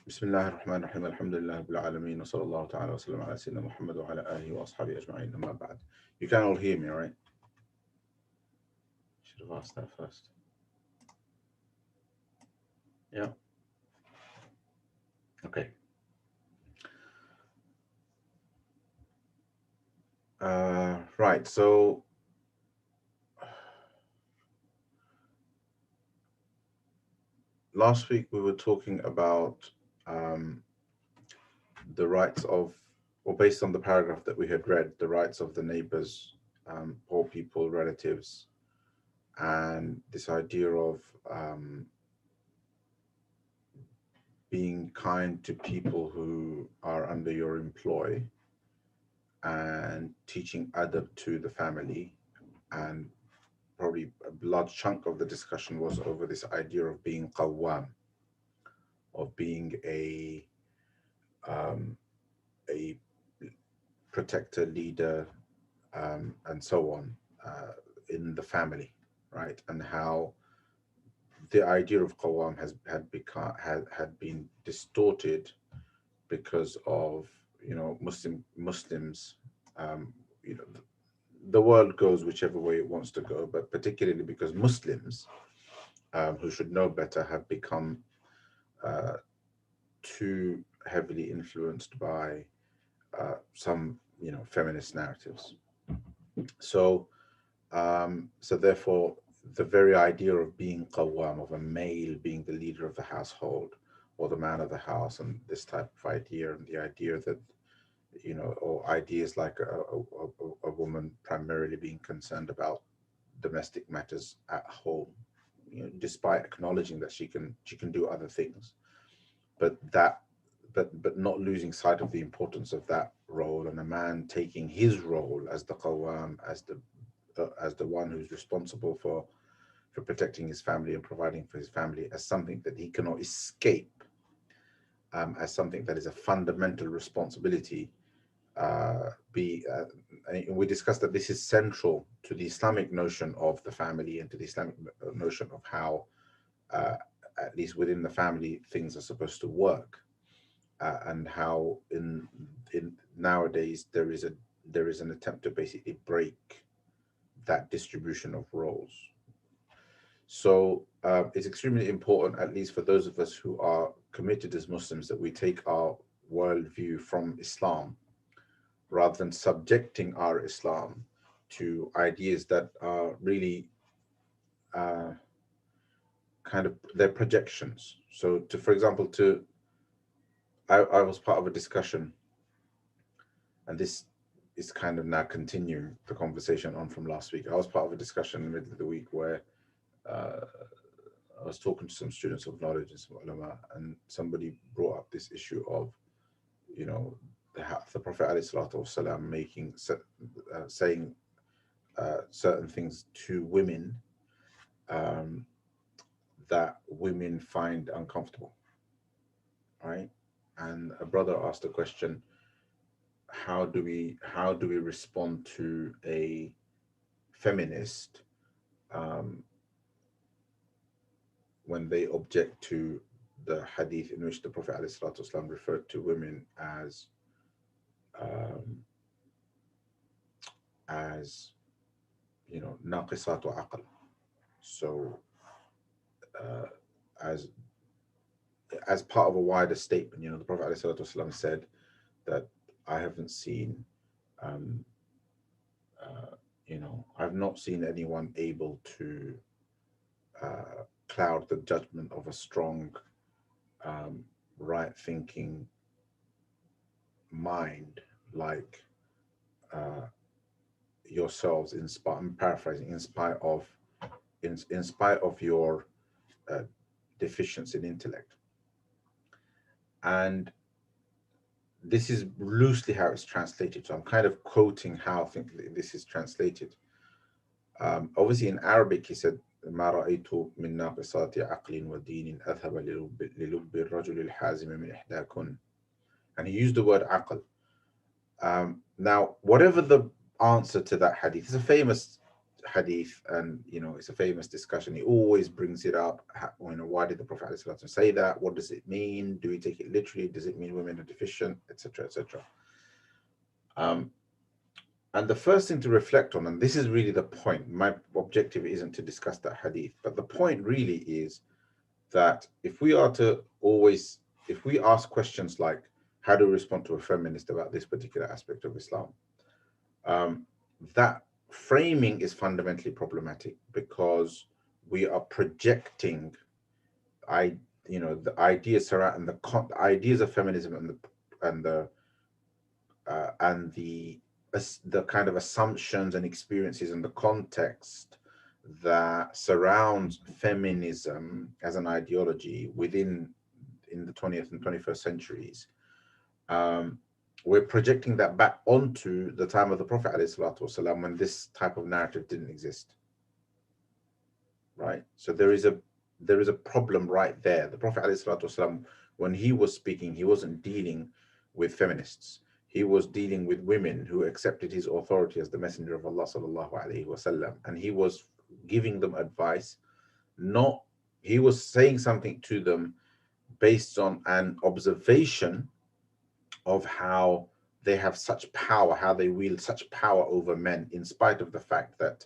بسم الله الرحمن الرحيم الحمد لله رب العالمين وصلى الله تعالى وسلم على سيدنا محمد وعلى آله وأصحابه أجمعين أما بعد. You can all hear me, right? Should have asked that first. Yeah. Okay. Right. So last week we were talking about um, the rights of, or based on the paragraph that we had read, the rights of the neighbors, poor people, relatives, and this idea of being kind to people who are under your employ and teaching adab to the family. And probably a large chunk of the discussion was over this idea of being qawwam, of being um, a protector, leader, and so on in the family, right? And how the idea of qawwam had been distorted because of Muslims. Um, you know, the world goes whichever way it wants to go, but particularly because Muslims, who should know better, have become uh, too heavily influenced by some feminist narratives. So so therefore, the very idea of being qawwam, of a male being the leader of the household or the man of the house, and this type of idea, and the idea that or ideas like a woman primarily being concerned about domestic matters at home, despite acknowledging that she can do other things, but not losing sight of the importance of that role, and a man taking his role as the qawwam, as the one who's responsible for protecting his family and providing for his family, as something that he cannot escape, as something that is a fundamental responsibility. Be And we discussed that this is central to the Islamic notion of the family and to the Islamic notion of how, uh, at least within the family, things are supposed to work, and how in nowadays there is an attempt to basically break that distribution of roles. So it's extremely important, at least for those of us who are committed as Muslims, that we take our worldview from Islam rather than subjecting our Islam to ideas that are really uh, kind of their projections. So, for example, I was part of a discussion, and this is kind of now continuing the conversation on from last week. I was part of a discussion in the middle of the week where uh, I was talking to some students of knowledge and some ulama, and somebody brought up this issue of, you know, the Prophet ﷺ saying certain things to women um, that women find uncomfortable, right? And a brother asked a question: how do we respond to a feminist um, when they object to the hadith in which the Prophet ﷺ referred to women um, as naqisatu aql. So uh, as part of a wider statement, the Prophet ﷺ said that I haven't seen, um, I've not seen anyone able to cloud the judgment of a strong, um, right-thinking mind like uh, yourselves. I'm paraphrasing. In spite of your uh, deficiency in intellect, and this is loosely how it's translated. So I'm kind of quoting how I think this is translated. Obviously, in Arabic, he said, ما رأيت من ناقصات عقل ودين أذهب للب الرجل الحازم من إحداكن. And he used the word aql. Now, whatever the answer to that hadith, it's a famous hadith, and it's a famous discussion. He always brings it up. Why did the Prophet ﷺ say that? What does it mean? Do we take it literally? Does it mean women are deficient, etc., etc.? And the first thing to reflect on, and this is really the point, my objective isn't to discuss that hadith, but the point really is that if we ask questions like, how do we respond to a feminist about this particular aspect of Islam? That framing is fundamentally problematic, because we are projecting the ideas surrounding the ideas of feminism and the kind of assumptions and experiences and the context that surrounds feminism as an ideology in the 20th and 21st centuries. We're projecting that back onto the time of the Prophet ﷺ, when this type of narrative didn't exist, right? So there is a problem right there. The Prophet ﷺ, when he was speaking, he wasn't dealing with feminists. He was dealing with women who accepted his authority as the Messenger of Allah sallallahu alaihi wasallam, and he was giving them advice. He was saying something to them based on an observation of how they have such power, how they wield such power over men, in spite of the fact that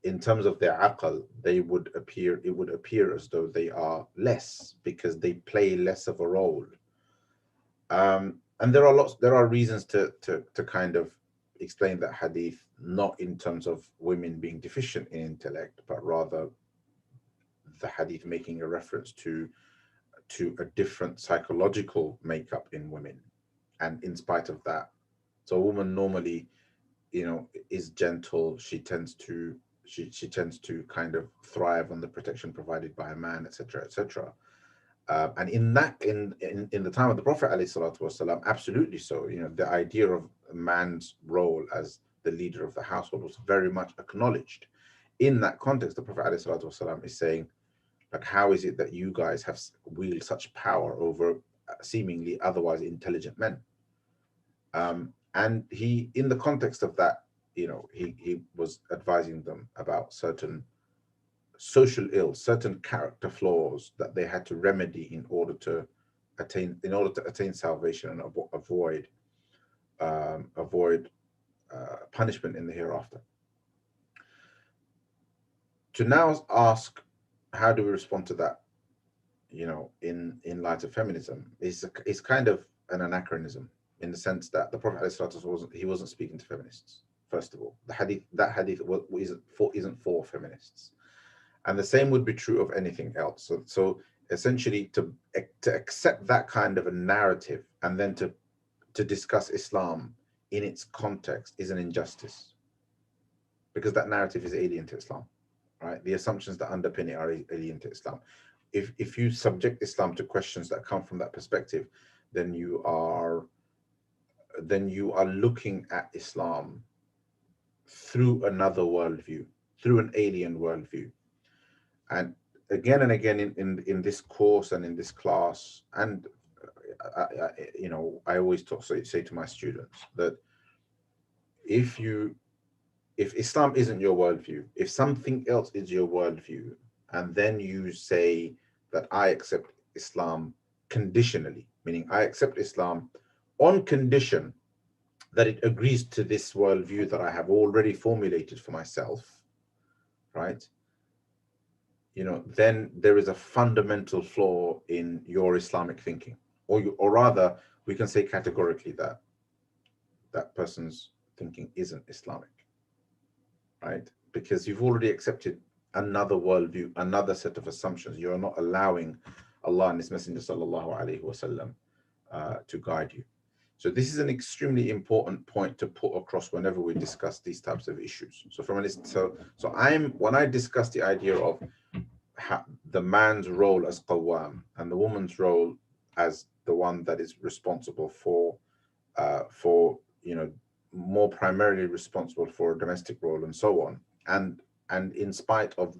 in terms of their aql, it would appear as though they are less, because they play less of a role. And there are reasons to kind of explain that hadith, not in terms of women being deficient in intellect, but rather the hadith making a reference to a different psychological makeup in women. And in spite of that, so a woman normally, is gentle. She tends to kind of thrive on the protection provided by a man, etc., etc. And in the time of the Prophet ﷺ, absolutely so. The idea of a man's role as the leader of the household was very much acknowledged. In that context, the Prophet ﷺ is saying, like, how is it that you guys have wield such power over seemingly otherwise intelligent men? And he, in the context of that, he was advising them about certain social ills, certain character flaws that they had to remedy in order to attain salvation and avoid punishment in the hereafter. To now ask, how do we respond to that, in light of feminism, is kind of an anachronism, in the sense that the Prophet ﷺ wasn't speaking to feminists. First of all, that hadith isn't for feminists. And the same would be true of anything else. So essentially, to accept that kind of a narrative and then to discuss Islam in its context is an injustice, because that narrative is alien to Islam, right? The assumptions that underpin it are alien to Islam. If you subject Islam to questions that come from that perspective, then you are looking at Islam through another worldview, through an alien worldview. And again in this course and in this class, and I always say to my students that if Islam isn't your worldview, if something else is your worldview, and then you say that I accept Islam conditionally, meaning I accept Islam on condition that it agrees to this worldview that I have already formulated for myself, right? Then there is a fundamental flaw in your Islamic thinking, or rather, we can say categorically that that person's thinking isn't Islamic, right? Because you've already accepted another worldview, another set of assumptions. You're not allowing Allah and His Messenger sallallahu alaihi wasallam to guide you. So this is an extremely important point to put across whenever we discuss these types of issues. So when I discuss the idea of the man's role as qawwam and the woman's role as the one that is responsible for more primarily responsible for a domestic role and so on, and in spite of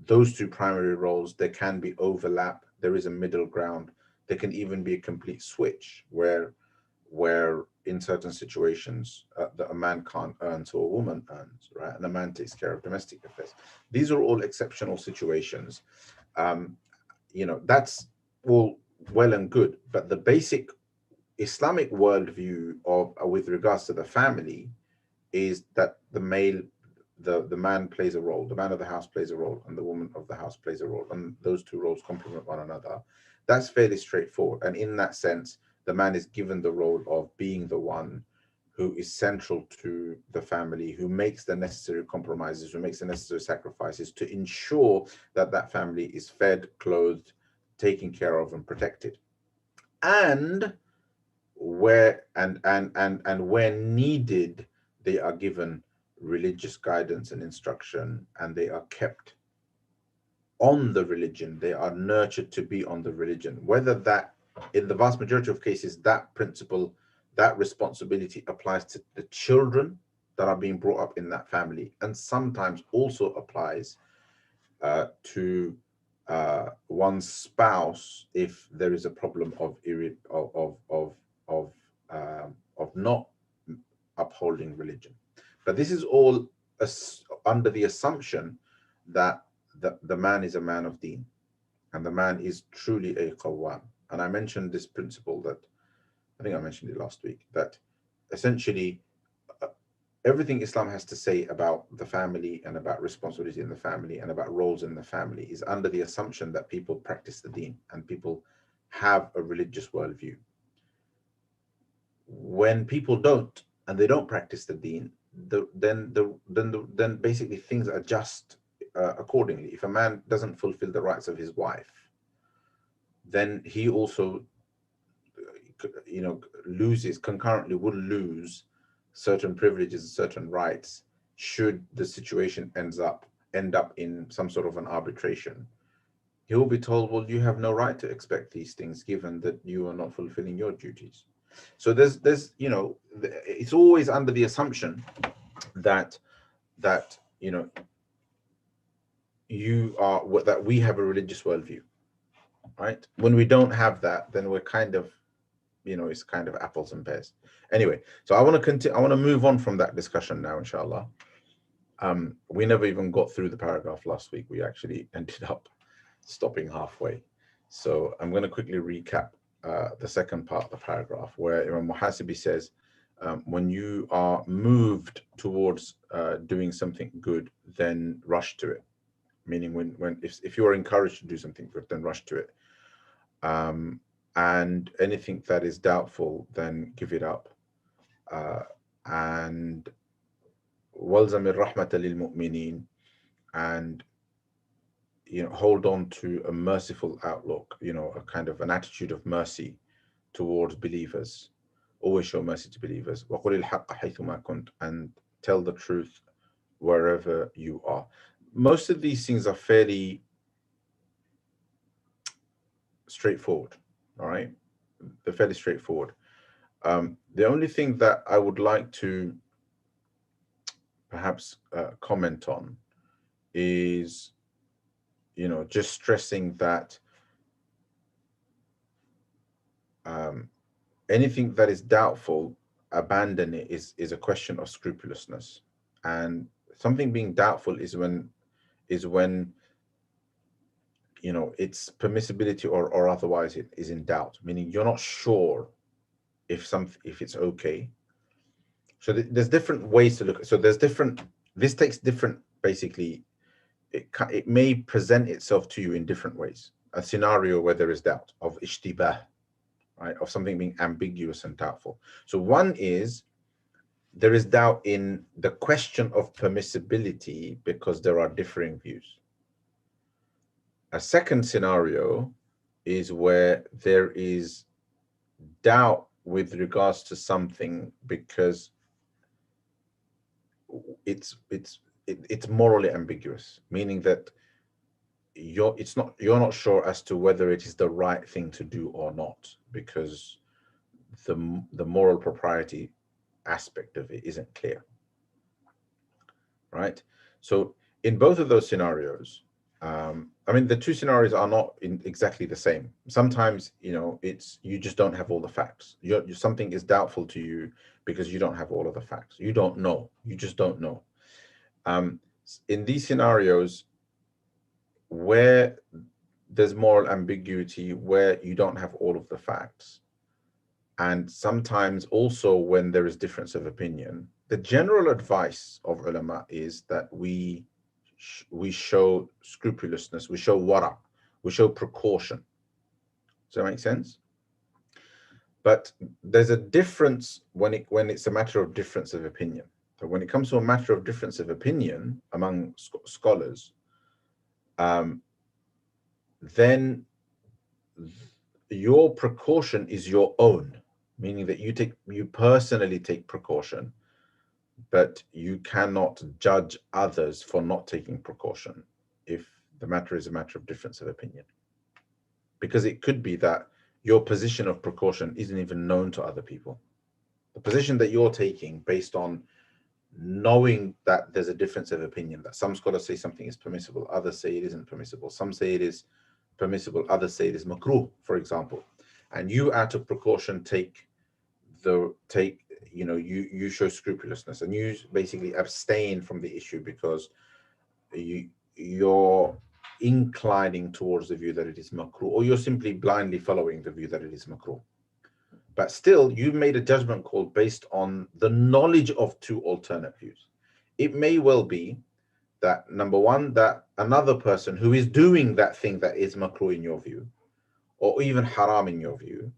those two primary roles, there can be overlap, there is a middle ground, there can even be a complete switch where in certain situations that a man can't earn, so a woman earns, right? And a man takes care of domestic affairs. These are all exceptional situations. That's all well and good, but the basic Islamic worldview of with regards to the family is that the man plays a role, the man of the house plays a role, and the woman of the house plays a role, and those two roles complement one another. That's fairly straightforward. And in that sense, the man is given the role of being the one who is central to the family, who makes the necessary compromises, who makes the necessary sacrifices to ensure that that family is fed, clothed, taken care of, and protected. And where where needed, they are given religious guidance and instruction, and they are kept on the religion. They are nurtured to be on the religion. Whether that, in the vast majority of cases, that principle, that responsibility applies to the children that are being brought up in that family, and sometimes also applies to one's spouse if there is a problem of not upholding religion. But this is all under the assumption that the man is a man of deen, and the man is truly a qawwam. And I mentioned this principle that, I think I mentioned it last week, that essentially everything Islam has to say about the family and about responsibility in the family and about roles in the family is under the assumption that people practice the deen and people have a religious worldview. When people don't, and they don't practice the deen, then basically things adjust accordingly. If a man doesn't fulfill the rights of his wife, then he also concurrently would lose certain privileges, certain rights, should the situation end up in some sort of an arbitration. He will be told, well, you have no right to expect these things given that you are not fulfilling your duties. So there's it's always under the assumption that that we have a religious worldview, right? When we don't have that, then we're kind of, it's kind of apples and pears. Anyway, so I want to continue. I want to move on from that discussion now, inshallah. We never even got through the paragraph last week. We actually ended up stopping halfway. So I'm going to quickly recap the second part of the paragraph, where Imam Muhasibi says, when you are moved towards doing something good, then rush to it. Meaning, if you are encouraged to do something good, then rush to it. And anything that is doubtful, then give it up. And walzam ar-rahmata lil-mu'minin, and hold on to a merciful outlook, a kind of an attitude of mercy towards believers. Always show mercy to believers. وَقُلِ الْحَقَّ حَيْثُمَا كُنْتَ, and tell the truth wherever you are. Most of these things are fairly straightforward. All right, they're fairly straightforward. The only thing that I would like to perhaps comment on is, just stressing that anything that is doubtful, abandon it, is a question of scrupulousness. And something being doubtful is when its permissibility or otherwise it is in doubt, meaning you're not sure if it's okay. So there's different ways to look at. So this takes different, basically, it may present itself to you in different ways. A scenario where there is doubt of ishtibah, right, of something being ambiguous and doubtful. So one is, there is doubt in the question of permissibility because there are differing views. A second scenario is where there is doubt with regards to something because it's morally ambiguous, meaning that you're not sure as to whether it is the right thing to do or not, because the moral propriety aspect of it isn't clear, right? So in both of those scenarios, I mean, the two scenarios are not exactly the same. Sometimes, it's you just don't have all the facts. Something is doubtful to you because you don't have all of the facts. You don't know. You just don't know. Um, in these scenarios where there's moral ambiguity, where you don't have all of the facts, and sometimes also when there is difference of opinion, the general advice of ulama is that we show scrupulousness, we show wara, we show precaution. Does that make sense? But there's a difference when it's a matter of difference of opinion. So when it comes to a matter of difference of opinion among scholars, then your precaution is your own, meaning that you personally take precaution, but you cannot judge others for not taking precaution if the matter is a matter of difference of opinion. Because it could be that your position of precaution isn't even known to other people. The position that you're taking based on knowing that there's a difference of opinion, that some scholars say something is permissible, others say it isn't permissible, some say it is permissible, others say it is makruh, for example, and you out of precaution you show scrupulousness and you basically abstain from the issue because you're inclining towards the view that it is makruh, or you're simply blindly following the view that it is makruh. But still, you made a judgment call based on the knowledge of two alternate views. It may well be that, number one, that another person who is doing that thing that is makruh in your view, or even haram in your view,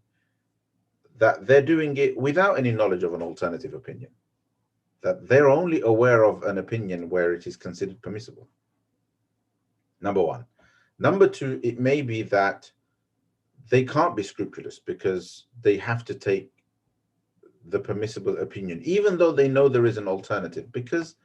that they're doing it without any knowledge of an alternative opinion, that they're only aware of an opinion where it is considered permissible. Number one. Number two, it may be that they can't be scrupulous because they have to take the permissible opinion, even though they know there is an alternative, because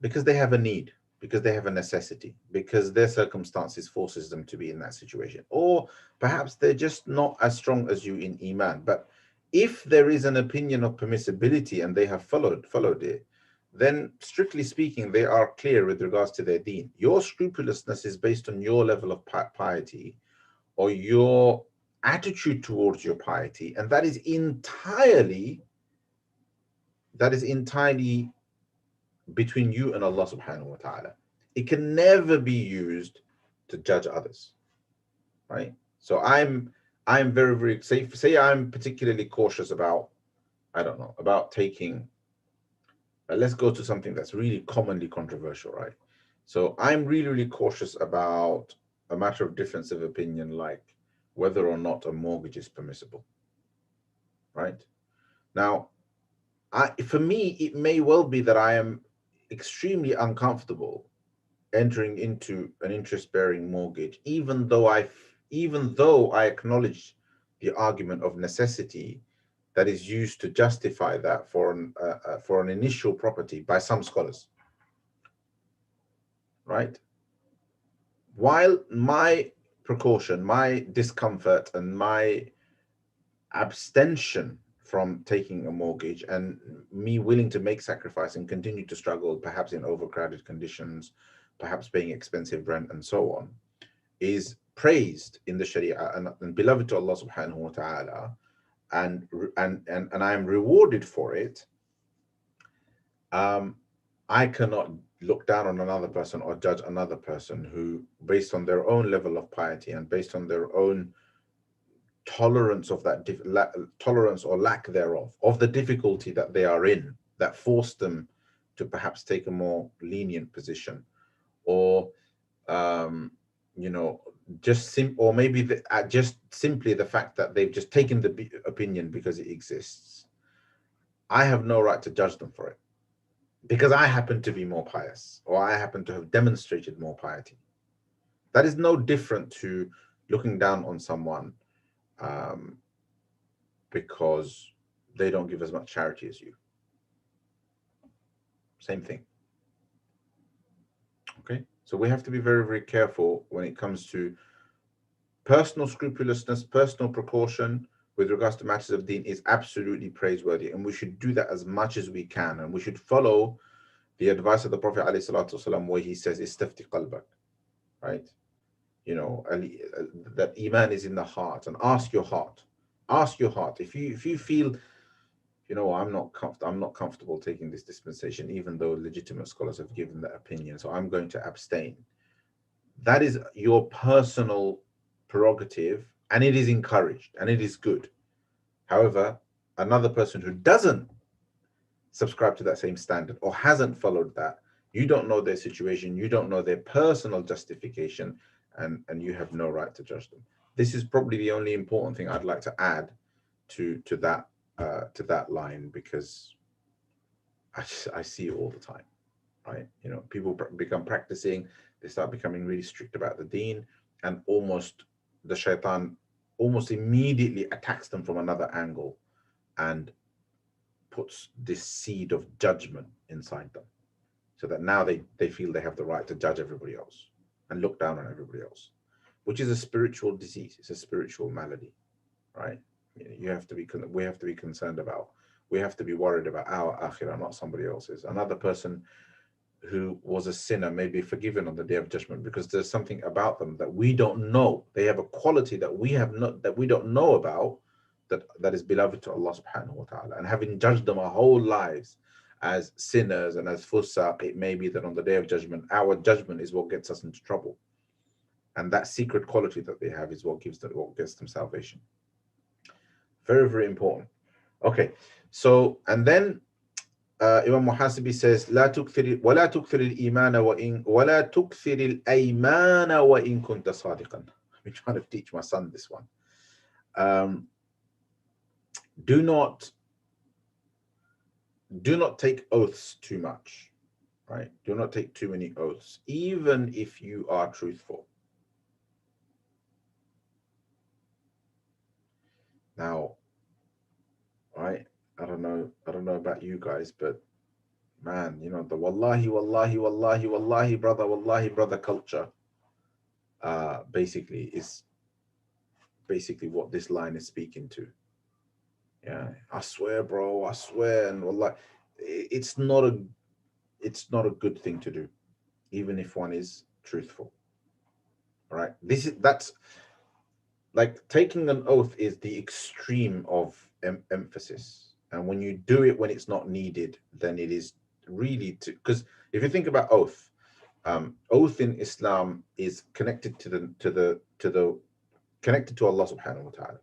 they have a need, because they have a necessity, because their circumstances forces them to be in that situation, or perhaps they're just not as strong as you in Iman. But if there is an opinion of permissibility and they have followed it, then strictly speaking, they are clear with regards to their deen. Your scrupulousness is based on your level of piety or your attitude towards your piety, and that is entirely between you and Allah subhanahu wa ta'ala. It can never be used to judge others, right? So I'm very, very, say I'm particularly cautious about, I don't know, about taking, let's go to something that's really commonly controversial, right? So I'm really, really cautious about a matter of difference of opinion, like whether or not a mortgage is permissible, right? Now, for me, it may well be that I am extremely uncomfortable entering into an interest-bearing mortgage, even though I acknowledge the argument of necessity that is used to justify that for an initial property by some scholars, right? While my precaution, my discomfort, and my abstention from taking a mortgage, and me willing to make sacrifice and continue to struggle, perhaps in overcrowded conditions, perhaps paying expensive rent and so on, is praised in the Sharia and beloved to Allah subhanahu wa ta'ala, and I am rewarded for it. I cannot look down on another person or judge another person who, based on their own level of piety and based on their own tolerance of that tolerance or lack thereof, of the difficulty that they are in, that forced them to perhaps take a more lenient position, or or maybe just simply the fact that they've just taken the opinion because it exists. I have no right to judge them for it, because I happen to be more pious, or I happen to have demonstrated more piety. That is no different to looking down on someone because they don't give as much charity as you. Same thing. Okay, so we have to be very, very careful when it comes to personal scrupulousness, personal precaution with regards to matters of deen is absolutely praiseworthy, and we should do that as much as we can, and we should follow the advice of the Prophet ﷺ, where he says, "Istafti qalbak." right? You know, that iman is in the heart, and ask your heart. Ask your heart. If you feel, you know, I'm not comfortable taking this dispensation, even though legitimate scholars have given that opinion, so I'm going to abstain. That is your personal prerogative, and it is encouraged and it is good. However, another person who doesn't subscribe to that same standard or hasn't followed that, you don't know their situation, you don't know their personal justification, and you have no right to judge them. This is probably the only important thing I'd like to add to that line, because I see it all the time, right? You know, people become practicing, they start becoming really strict about the deen, and almost the shaitan almost immediately attacks them from another angle and puts this seed of judgment inside them, so that now they feel they have the right to judge everybody else and look down on everybody else, which is a spiritual disease. It's a spiritual malady, right? You have to be, we have to be concerned about, we have to be worried about our akhirah, not somebody else's. Another person who was a sinner may be forgiven on the day of judgment because there's something about them that we don't know. They have a quality that we have not, that we don't know about, that is beloved to Allah subhanahu wa ta'ala. And having judged them our whole lives as sinners and as fusaq, it may be that on the day of judgment, our judgment is what gets us into trouble. And that secret quality that they have is what gives them, what gets them salvation. Very, very important. Okay, so, and then Imam Muhasibi says, لا تكثر ولا تكثر الإيمان ولا تكثر الأيمان وإن كنت صادقا. I've been trying to teach my son this one. Do not take oaths too much, right? Do not take too many oaths, even if you are truthful. Now, right? I don't know about you guys, but man, you know, the wallahi, wallahi, wallahi, wallahi, brother culture, basically is basically what this line is speaking to. Yeah, I swear, bro, I swear, and wallahi, it's not a good thing to do, even if one is truthful. Right? That's like taking an oath is the extreme of emphasis, and when you do it when it's not needed, then it is really to, because if you think about oath, oath in Islam is connected to the connected to Allah subhanahu wa ta'ala,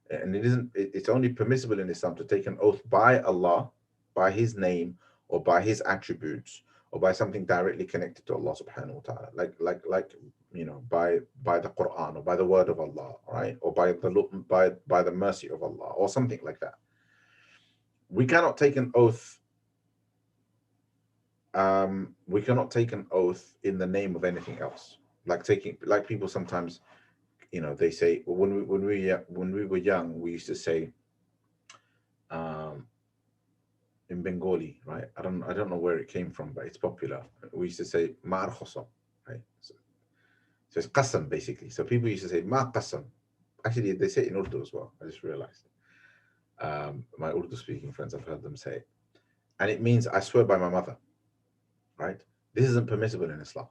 and it's only permissible in Islam to take an oath by Allah, by his name, or by his attributes, or by something directly connected to Allah subhanahu wa ta'ala, like you know, by the Quran, or by the word of Allah, right? Or by the mercy of Allah, or something like that. We cannot take an oath. We cannot take an oath in the name of anything else. Like people sometimes, you know, they say, well, when we were young, we used to say, in Bengali, right? I don't know where it came from, but it's popular. We used to say "maar khoso," right? So it's qasam basically. So people used to say "ma qasam." Actually, they say it in Urdu as well. I just realized. My Urdu speaking friends, I've heard them say it, and it means I swear by my mother, right? This isn't permissible in Islam.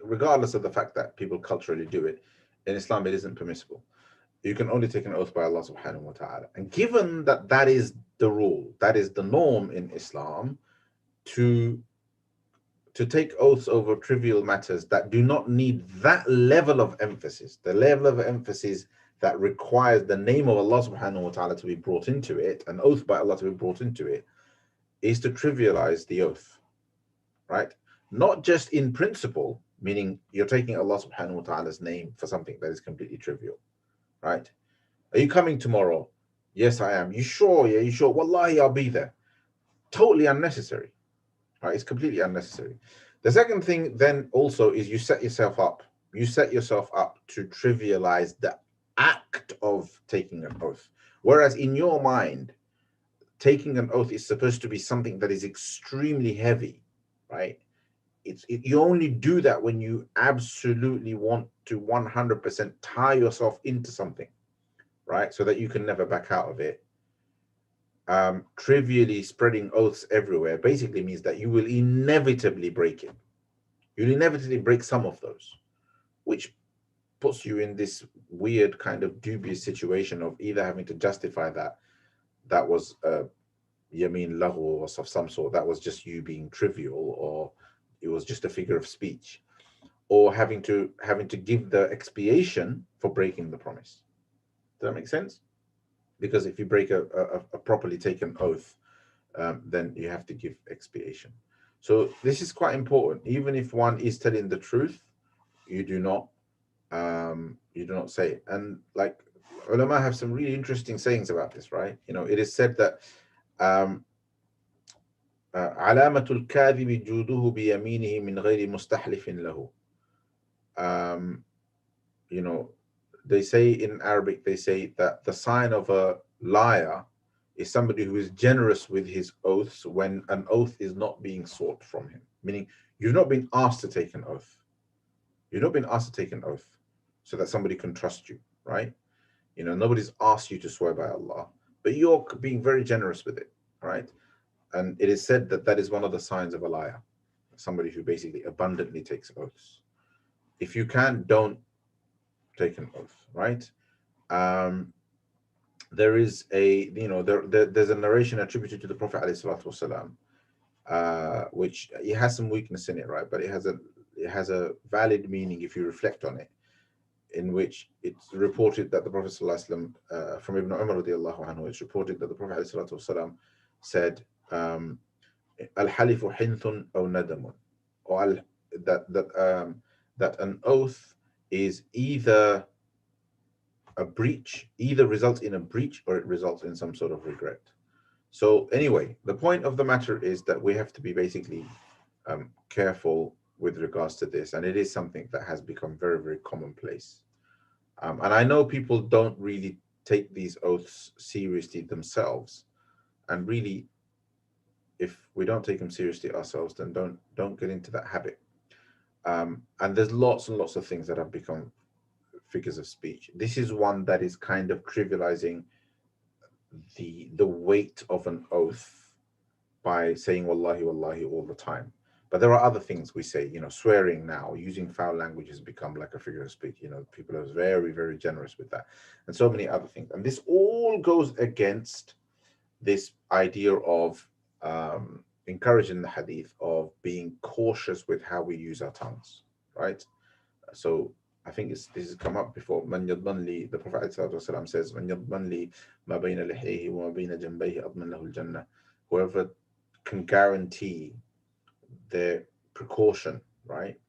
Regardless of the fact that people culturally do it, in Islam it isn't permissible. You can only take an oath by Allah subhanahu wa ta'ala. And given that that is the rule, that is the norm in Islam, to take oaths over trivial matters that do not need that level of emphasis, the level of emphasis that requires the name of Allah subhanahu wa ta'ala to be brought into it, an oath by Allah to be brought into it, is to trivialize the oath, right? Not just in principle, meaning you're taking Allah subhanahu wa ta'ala's name for something that is completely trivial, right? Are you coming tomorrow? Yes, I am. You sure? Yeah, you sure? Wallahi, I'll be there. Totally unnecessary, right? It's completely unnecessary. The second thing then also is you set yourself up. You set yourself up to trivialize the act of taking an oath. Whereas in your mind, taking an oath is supposed to be something that is extremely heavy, right? You only do that when you absolutely want to 100% tie yourself into something, right? So that you can never back out of it. Trivially spreading oaths everywhere basically means that you will inevitably break it, you'll inevitably break some of those, which puts you in this weird kind of dubious situation of either having to justify that that was yameen lahu or of some sort, that was just you being trivial, or it was just a figure of speech, or having to give the expiation for breaking the promise. Does that make sense? Because if you break a properly taken oath, then you have to give expiation. So this is quite important. Even if one is telling the truth, you do not say it. And like ulama have some really interesting sayings about this, right? It is said that علامة الكاذب جوده بيمينه من غير مستحلف له. um, you know, they say in Arabic, they say that the sign of a liar is somebody who is generous with his oaths when an oath is not being sought from him. Meaning, you've not been asked to take an oath. You've not been asked to take an oath so that somebody can trust you, right? Nobody's asked you to swear by Allah, but you're being very generous with it, right? And it is said that that is one of the signs of a liar, somebody who basically abundantly takes oaths. If you can, don't take an oath, right? There is there's a narration attributed to the Prophet ﷺ, which it has some weakness in it, right? But it has a valid meaning if you reflect on it, in which it's reported that the Prophet ﷺ, from Ibn Umar radiallahu anhu, it's reported that the Prophet ﷺ said, "Al-halifu hinthun aw nadamun," or that an oath is either a breach, either results in a breach or it results in some sort of regret. So anyway, the point of the matter is that we have to be basically careful with regards to this, and it is something that has become very, very commonplace. And I know people don't really take these oaths seriously themselves, and really, if we don't take them seriously ourselves, then don't get into that habit. And there's lots and lots of things that have become figures of speech. This is one that is kind of trivializing the weight of an oath by saying wallahi wallahi all the time. But there are other things we say, swearing now, using foul language has become like a figure of speech. People are very, very generous with that, and so many other things. And this all goes against this idea of encouraging the hadith of being cautious with how we use our tongues, right? So I think this has come up before. Man yadman li, the Prophet ﷺ says, Man yadman li ma bayna lihayhi wa ma bayna janbayhi adman lahu al-jannah. Whoever can guarantee their precaution, right?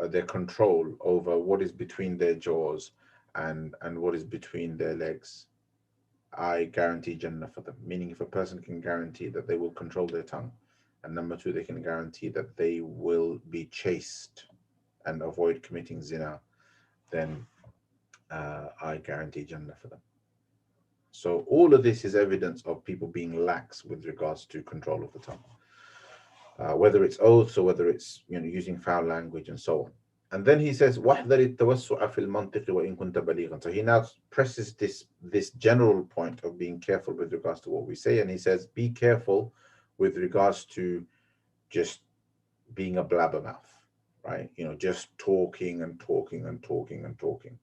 Their control over what is between their jaws and what is between their legs, I guarantee Jannah for them. Meaning, if a person can guarantee that they will control their tongue, and number two, they can guarantee that they will be chaste and avoid committing zina, then I guarantee Jannah for them. So all of this is evidence of people being lax with regards to control of the tongue, whether it's oaths or whether it's using foul language and so on. And then he says, وَاحْذَرِ التَّوَسُّعَ فِي الْمَنْطِقِ وَإِن كُنْتَ بَلِيغًا. So he now presses this general point of being careful with regards to what we say, and he says, be careful with regards to just being a blabbermouth, right? Just talking and talking and talking and talking,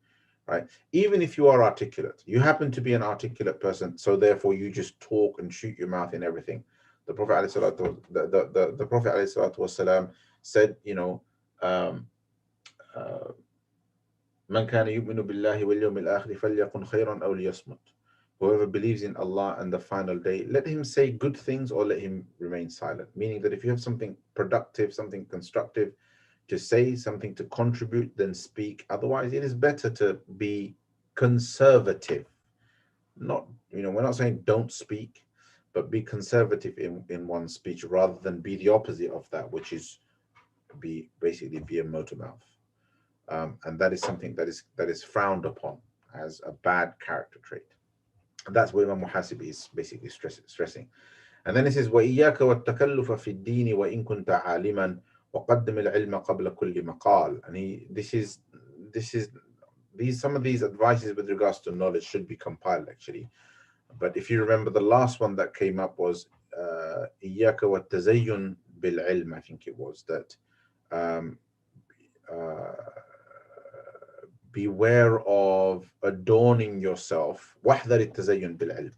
right? Even if you are articulate, you happen to be an articulate person, so therefore you just talk and shoot your mouth in everything. The Prophet the Prophet ﷺ said, من كان يؤمن بالله واليوم الآخر فليقل خيرا أو ليصمت. Whoever believes in Allah and the final day, let him say good things or let him remain silent. Meaning that if you have something productive, something constructive to say, something to contribute, then speak. Otherwise, it is better to be conservative. Not, we're not saying don't speak, but be conservative in one's speech rather than be the opposite of that, which is basically be a motor mouth. And that is something that is frowned upon as a bad character trait. And that's what Imam al-muhasibi is basically stressing. And then it says, وَإِيَّاكَ وَالتَّكَلُّفَ فِي الدِّينِ وَإِن كُنْتَ عَالِمًا وَقَدِّمِ الْعِلْمَ قَبْلَ كُلِّ مَقَالٍ. And some of these advices with regards to knowledge should be compiled actually. But if you remember, the last one that came up was إِيَّاكَ وَالتَّزَيُّن بِالْعِلْمِ. I think it was that uh, beware of adorning yourself. واحذر التزين بالعلم.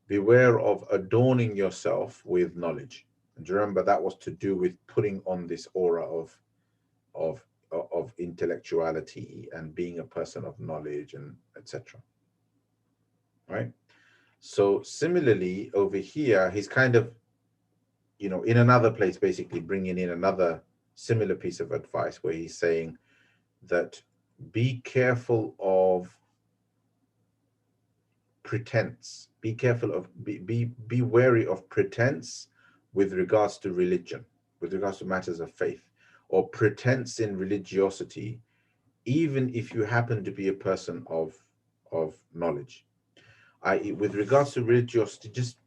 Beware of adorning yourself with knowledge. And remember, that was to do with putting on this aura of of intellectuality and being a person of knowledge and etc. Right? So similarly, over here, he's kind of, in another place, basically bringing in another similar piece of advice where he's saying that be careful of pretense. Be careful of, be wary of pretense with regards to religion, with regards to matters of faith, or pretense in religiosity, even if you happen to be a person of knowledge. I.e., with regards to religiosity, just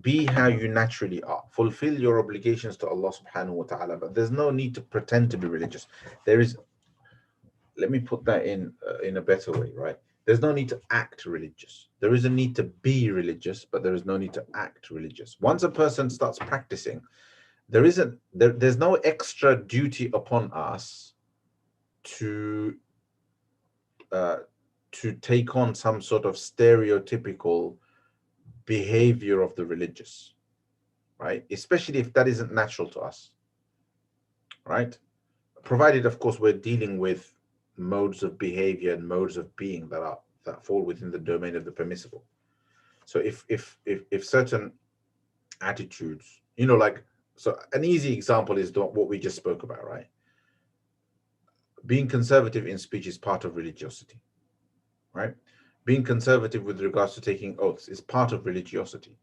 be how you naturally are. Fulfill your obligations to Allah subhanahu wa ta'ala, but there's no need to pretend to be religious. There is, let me put that in a better way, right? There's no need to act religious. There is a need to be religious, but there is no need to act religious. Once a person starts practicing, there's no extra duty upon us to take on some sort of stereotypical behavior of the religious, right? Especially if that isn't natural to us, right? Provided, of course, we're dealing with modes of behavior and modes of being that fall within the domain of the permissible. So if certain attitudes, like, so an easy example is what we just spoke about, right? Being conservative in speech is part of religiosity, right? Being conservative with regards to taking oaths is part of religiosity,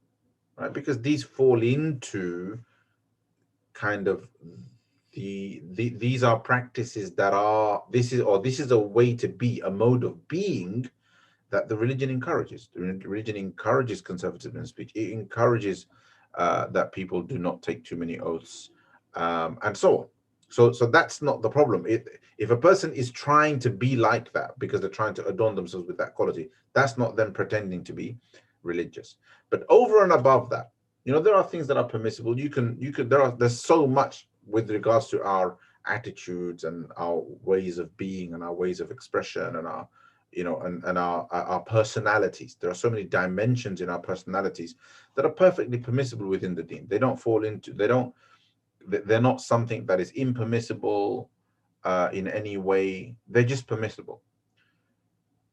right? Because these fall into kind of these are practices that are, this is a way to be, a mode of being that the religion encourages. The religion encourages conservatism in speech. It encourages that people do not take too many oaths, and so on. So that's not the problem. If a person is trying to be like that because they're trying to adorn themselves with that quality, that's not them pretending to be religious. But over and above that, there are things that are permissible. There's so much with regards to our attitudes and our ways of being and our ways of expression and our and our personalities. There are so many dimensions in our personalities that are perfectly permissible within the deen. They're not something that is impermissible in any way. They're just permissible.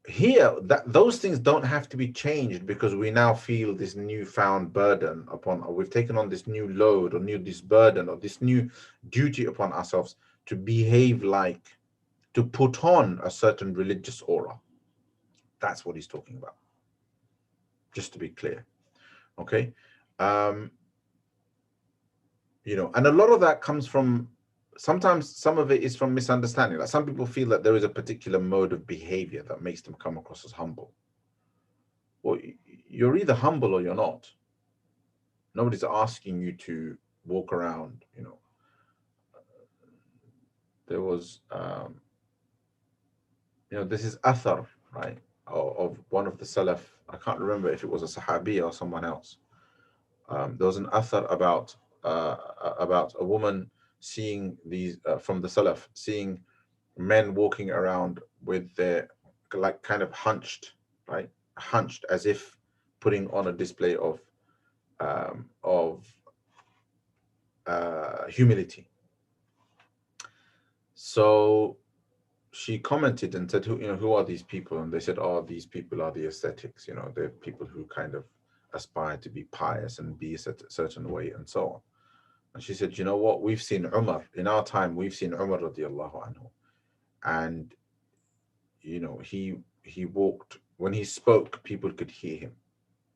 Here, those things don't have to be changed because we now feel this newfound burden upon, or we've taken on this new load, or this burden, or this new duty upon ourselves to behave like, to put on a certain religious aura. That's what he's talking about, just to be clear. Okay. And a lot of that comes from, sometimes some of it is from misunderstanding. Like, some people feel that there is a particular mode of behavior that makes them come across as humble. Well, you're either humble or you're not. Nobody's asking you to walk around, There was, this is athar, right, of one of the Salaf. I can't remember if it was a Sahabi or someone else. There was an athar about a woman seeing these from the Salaf, seeing men walking around with their, like, kind of hunched, right, hunched, as if putting on a display of humility. So she commented and said, who are these people? And they said, oh, these people are the ascetics. They're people who kind of aspire to be pious and be a certain way and so on. And she said, you know what? We've seen Umar in our time. We've seen Umar radiallahu anhu, and he walked, when he spoke, people could hear him.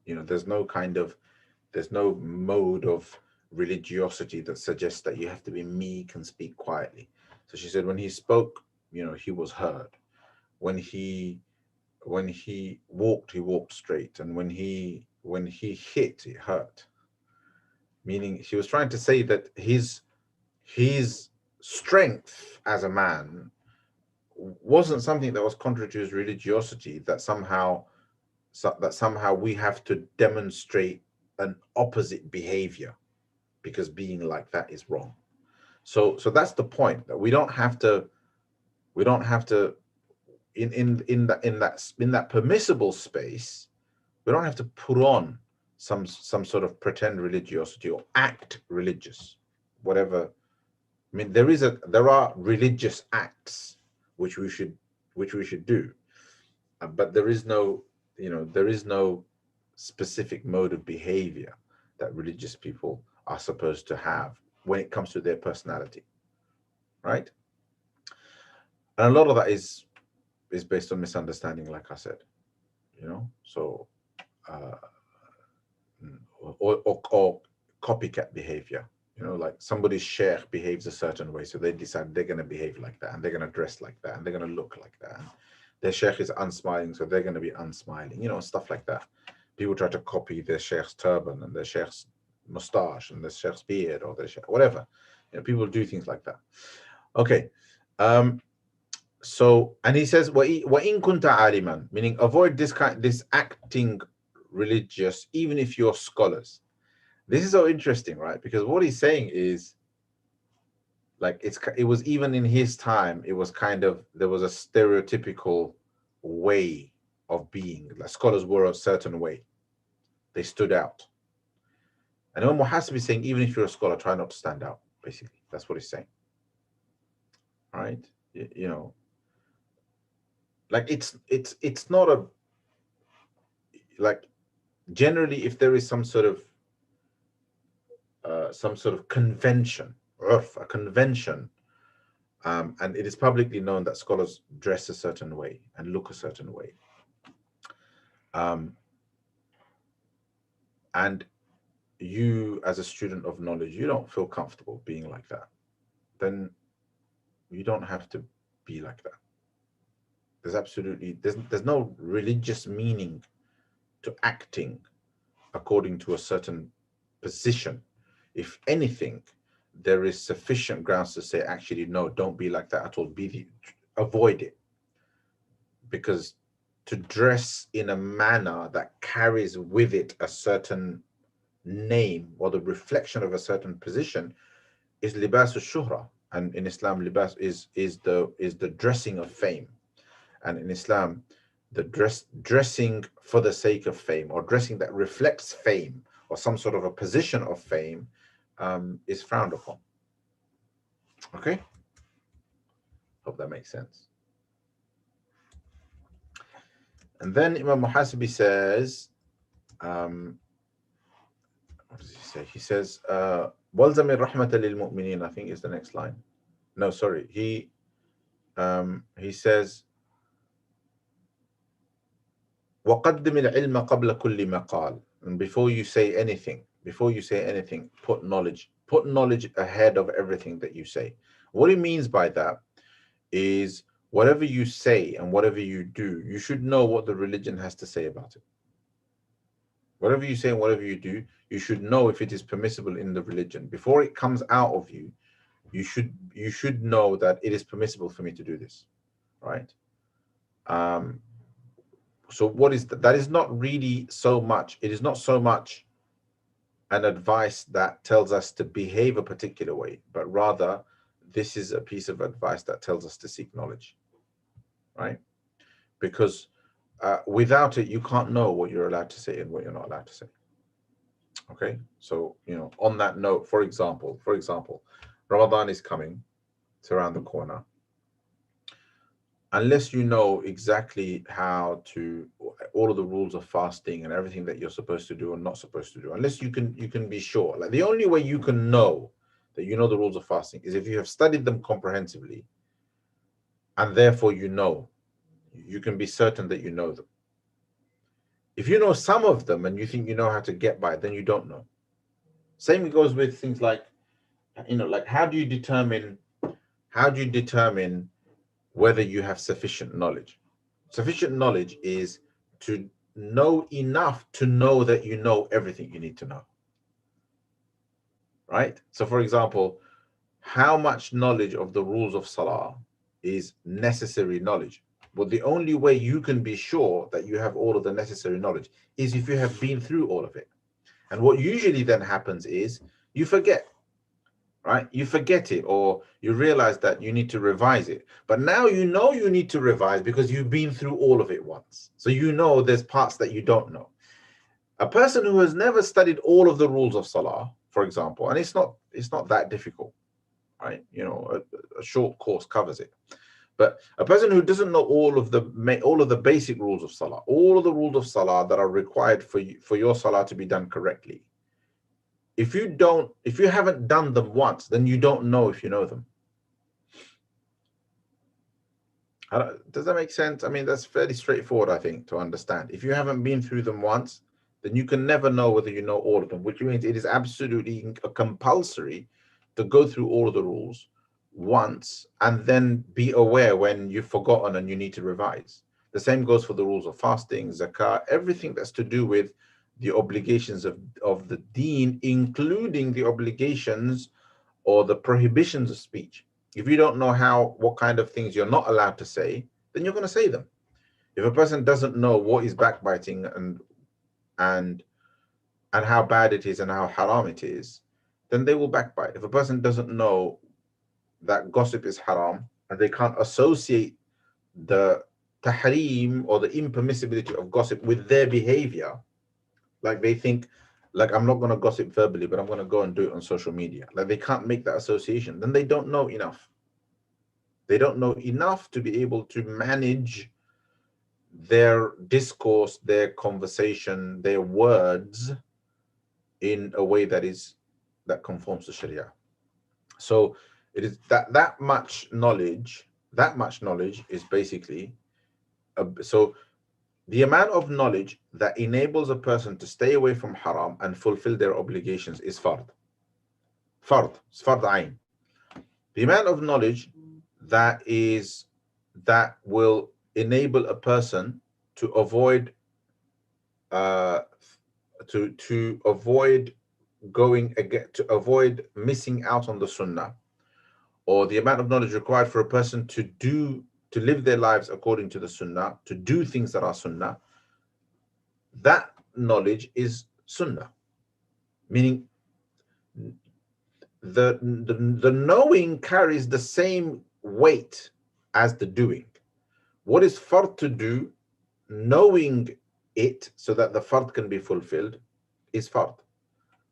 There's no mode of religiosity that suggests that you have to be meek and speak quietly. So she said, when he spoke, he was heard. When he walked straight, and when he hit, it hurt. Meaning, she was trying to say that his strength as a man wasn't something that was contrary to his religiosity, that somehow we have to demonstrate an opposite behavior because being like that is wrong. So that's the point, that we don't have to We don't have to, in that permissible space, we don't have to put on some sort of pretend religiosity or act religious, whatever. I mean, there are religious acts which we should do, but there is no, there is no specific mode of behavior that religious people are supposed to have when it comes to their personality, right? And a lot of that is based on misunderstanding, like I said, so uh, or copycat behavior. Like somebody's sheikh behaves a certain way, so they decide they're going to behave like that, and they're going to dress like that, and they're going to look like that. And their sheikh is unsmiling, so they're going to be unsmiling, stuff like that. People try to copy their sheikh's turban and their sheikh's mustache and their sheikh's beard or their sheikh, whatever. People do things like that. Okay. So, and he says, وَإِن كُنْتَ عَالِمًا, meaning avoid this acting religious, even if you're scholars. This is so interesting, right? Because what he's saying is, like, it was even in his time, it was there was a stereotypical way of being. Like, scholars were a certain way. They stood out. And Imam al-Muhasibi is saying, even if you're a scholar, try not to stand out, basically. That's what he's saying. Right? Like, it's not a, like, generally, if there is some sort of convention, a convention, and it is publicly known that scholars dress a certain way and look a certain way, and you, as a student of knowledge, you don't feel comfortable being like that, then you don't have to be like that. There's no religious meaning to acting according to a certain position. If anything, there is sufficient grounds to say, actually, no, don't be like that at all. Avoid it. Because to dress in a manner that carries with it a certain name or the reflection of a certain position is libas al-shuhra. And in Islam, libas is the dressing of fame. And in Islam, the dressing for the sake of fame, or dressing that reflects fame or some sort of a position of fame, is frowned upon. Okay, hope that makes sense. And then Imam Muhasibi says, what does he say? He says, "Walzami rahmatan lil mu'minin." I think is the next line. No, sorry. He says, وَقَدِّمِ الْعِلْمَ قَبْلَ كُلِّ مَقَالٍ. And before you say anything, put knowledge ahead of everything that you say. What he means by that is, whatever you say and whatever you do, you should know what the religion has to say about it. Whatever you say and whatever you do, you should know if it is permissible in the religion. Before it comes out of you, you should know that it is permissible for me to do this, right? So what is that? That is not really so much. It is not so much an advice that tells us to behave a particular way, but rather this is a piece of advice that tells us to seek knowledge, right? Because without it, you can't know what you're allowed to say and what you're not allowed to say. Okay, so on that note, for example, Ramadan is coming. It's around the corner. Unless you know exactly how to, all of the rules of fasting and everything that you're supposed to do and not supposed to do, unless you can be sure. Like, the only way you can know that you know the rules of fasting is if you have studied them comprehensively, and therefore you can be certain that you know them. If you know some of them and you think you know how to get by, then you don't know. Same goes with things like, like how do you determine whether you have sufficient knowledge? Sufficient knowledge is to know enough to know that you know everything you need to know, right? So, for example, how much knowledge of the rules of Salah is necessary knowledge? Well, the only way you can be sure that you have all of the necessary knowledge is if you have been through all of it. And what usually then happens is you forget. right? You forget it, or you realize that you need to revise it. But now you know you need to revise because you've been through all of it once. So you know there's parts that you don't know. A person who has never studied all of the rules of Salah, for example, and it's not that difficult, right? You know, a short course covers it. But a person who doesn't know all of the basic rules of Salah, all of the rules of Salah that are required for your Salah to be done correctly, if you haven't done them once, then you don't know if you know them. Does that make sense? I mean, that's fairly straightforward, I think, to understand. If you haven't been through them once, then you can never know whether you know all of them, which means it is absolutely compulsory to go through all of the rules once and then be aware when you've forgotten and you need to revise. The same goes for the rules of fasting, zakah, everything that's to do with the obligations of the deen, including the obligations or the prohibitions of speech. If you don't know what kind of things you're not allowed to say, then you're going to say them. If a person doesn't know what is backbiting and how bad it is and how haram it is, then they will backbite. If a person doesn't know that gossip is haram and they can't associate the tahreem or the impermissibility of gossip with their behavior, like they think, like, I'm not going to gossip verbally, but I'm going to go and do it on social media. Like they can't make that association. Then they don't know enough. They don't know enough to be able to manage their discourse, their conversation, their words in a way that conforms to Sharia. So it is that much knowledge. That much knowledge is basically so the amount of knowledge that enables a person to stay away from haram and fulfill their obligations is fard. It's fard ayn. The amount of knowledge that will enable a person to avoid to avoid missing out on the sunnah, or the amount of knowledge required for a person to live their lives according to the sunnah, to do things that are sunnah, that knowledge is sunnah. Meaning the knowing carries the same weight as the doing. What is fard to do, knowing it so that the fard can be fulfilled, is fard.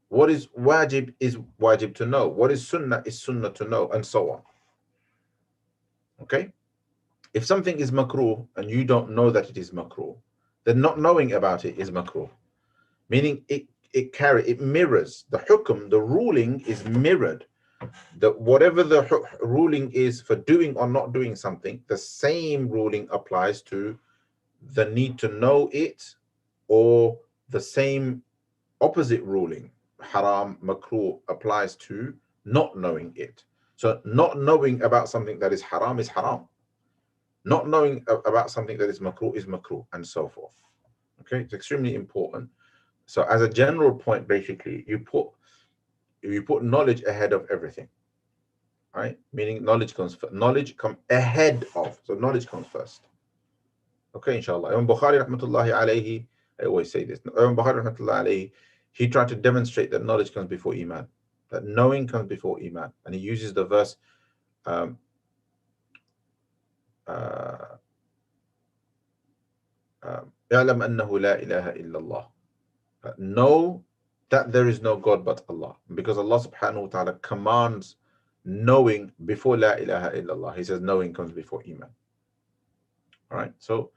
What is wajib to know. What is sunnah to know, and so on. Okay? If something is makruh and you don't know that it is makruh, then not knowing about it is makruh. Meaning it mirrors the hukm, the ruling is mirrored. That whatever the ruling is for doing or not doing something, the same ruling applies to the need to know it, or the same opposite ruling, haram, makruh, applies to not knowing it. So not knowing about something that is haram is haram. Not knowing about something that is makruh, and so forth. Okay, it's extremely important. So as a general point, basically, you put knowledge ahead of everything. Right? Meaning knowledge comes first. Knowledge comes ahead of. So knowledge comes first. Okay, inshallah. Imam Bukhari rahmatullahi alayhi, I always say this. Imam Bukhari rahmatullahi alayhi, he tried to demonstrate that knowledge comes before iman, that knowing comes before iman, and he uses the verse يَعْلَمْ أَنَّهُ لَا إِلَهَ إِلَّا اللَّهِ. Know that there is no God but Allah. Because Allah subhanahu wa ta'ala commands knowing before La ilaha illallah. He says knowing comes before iman. All right, so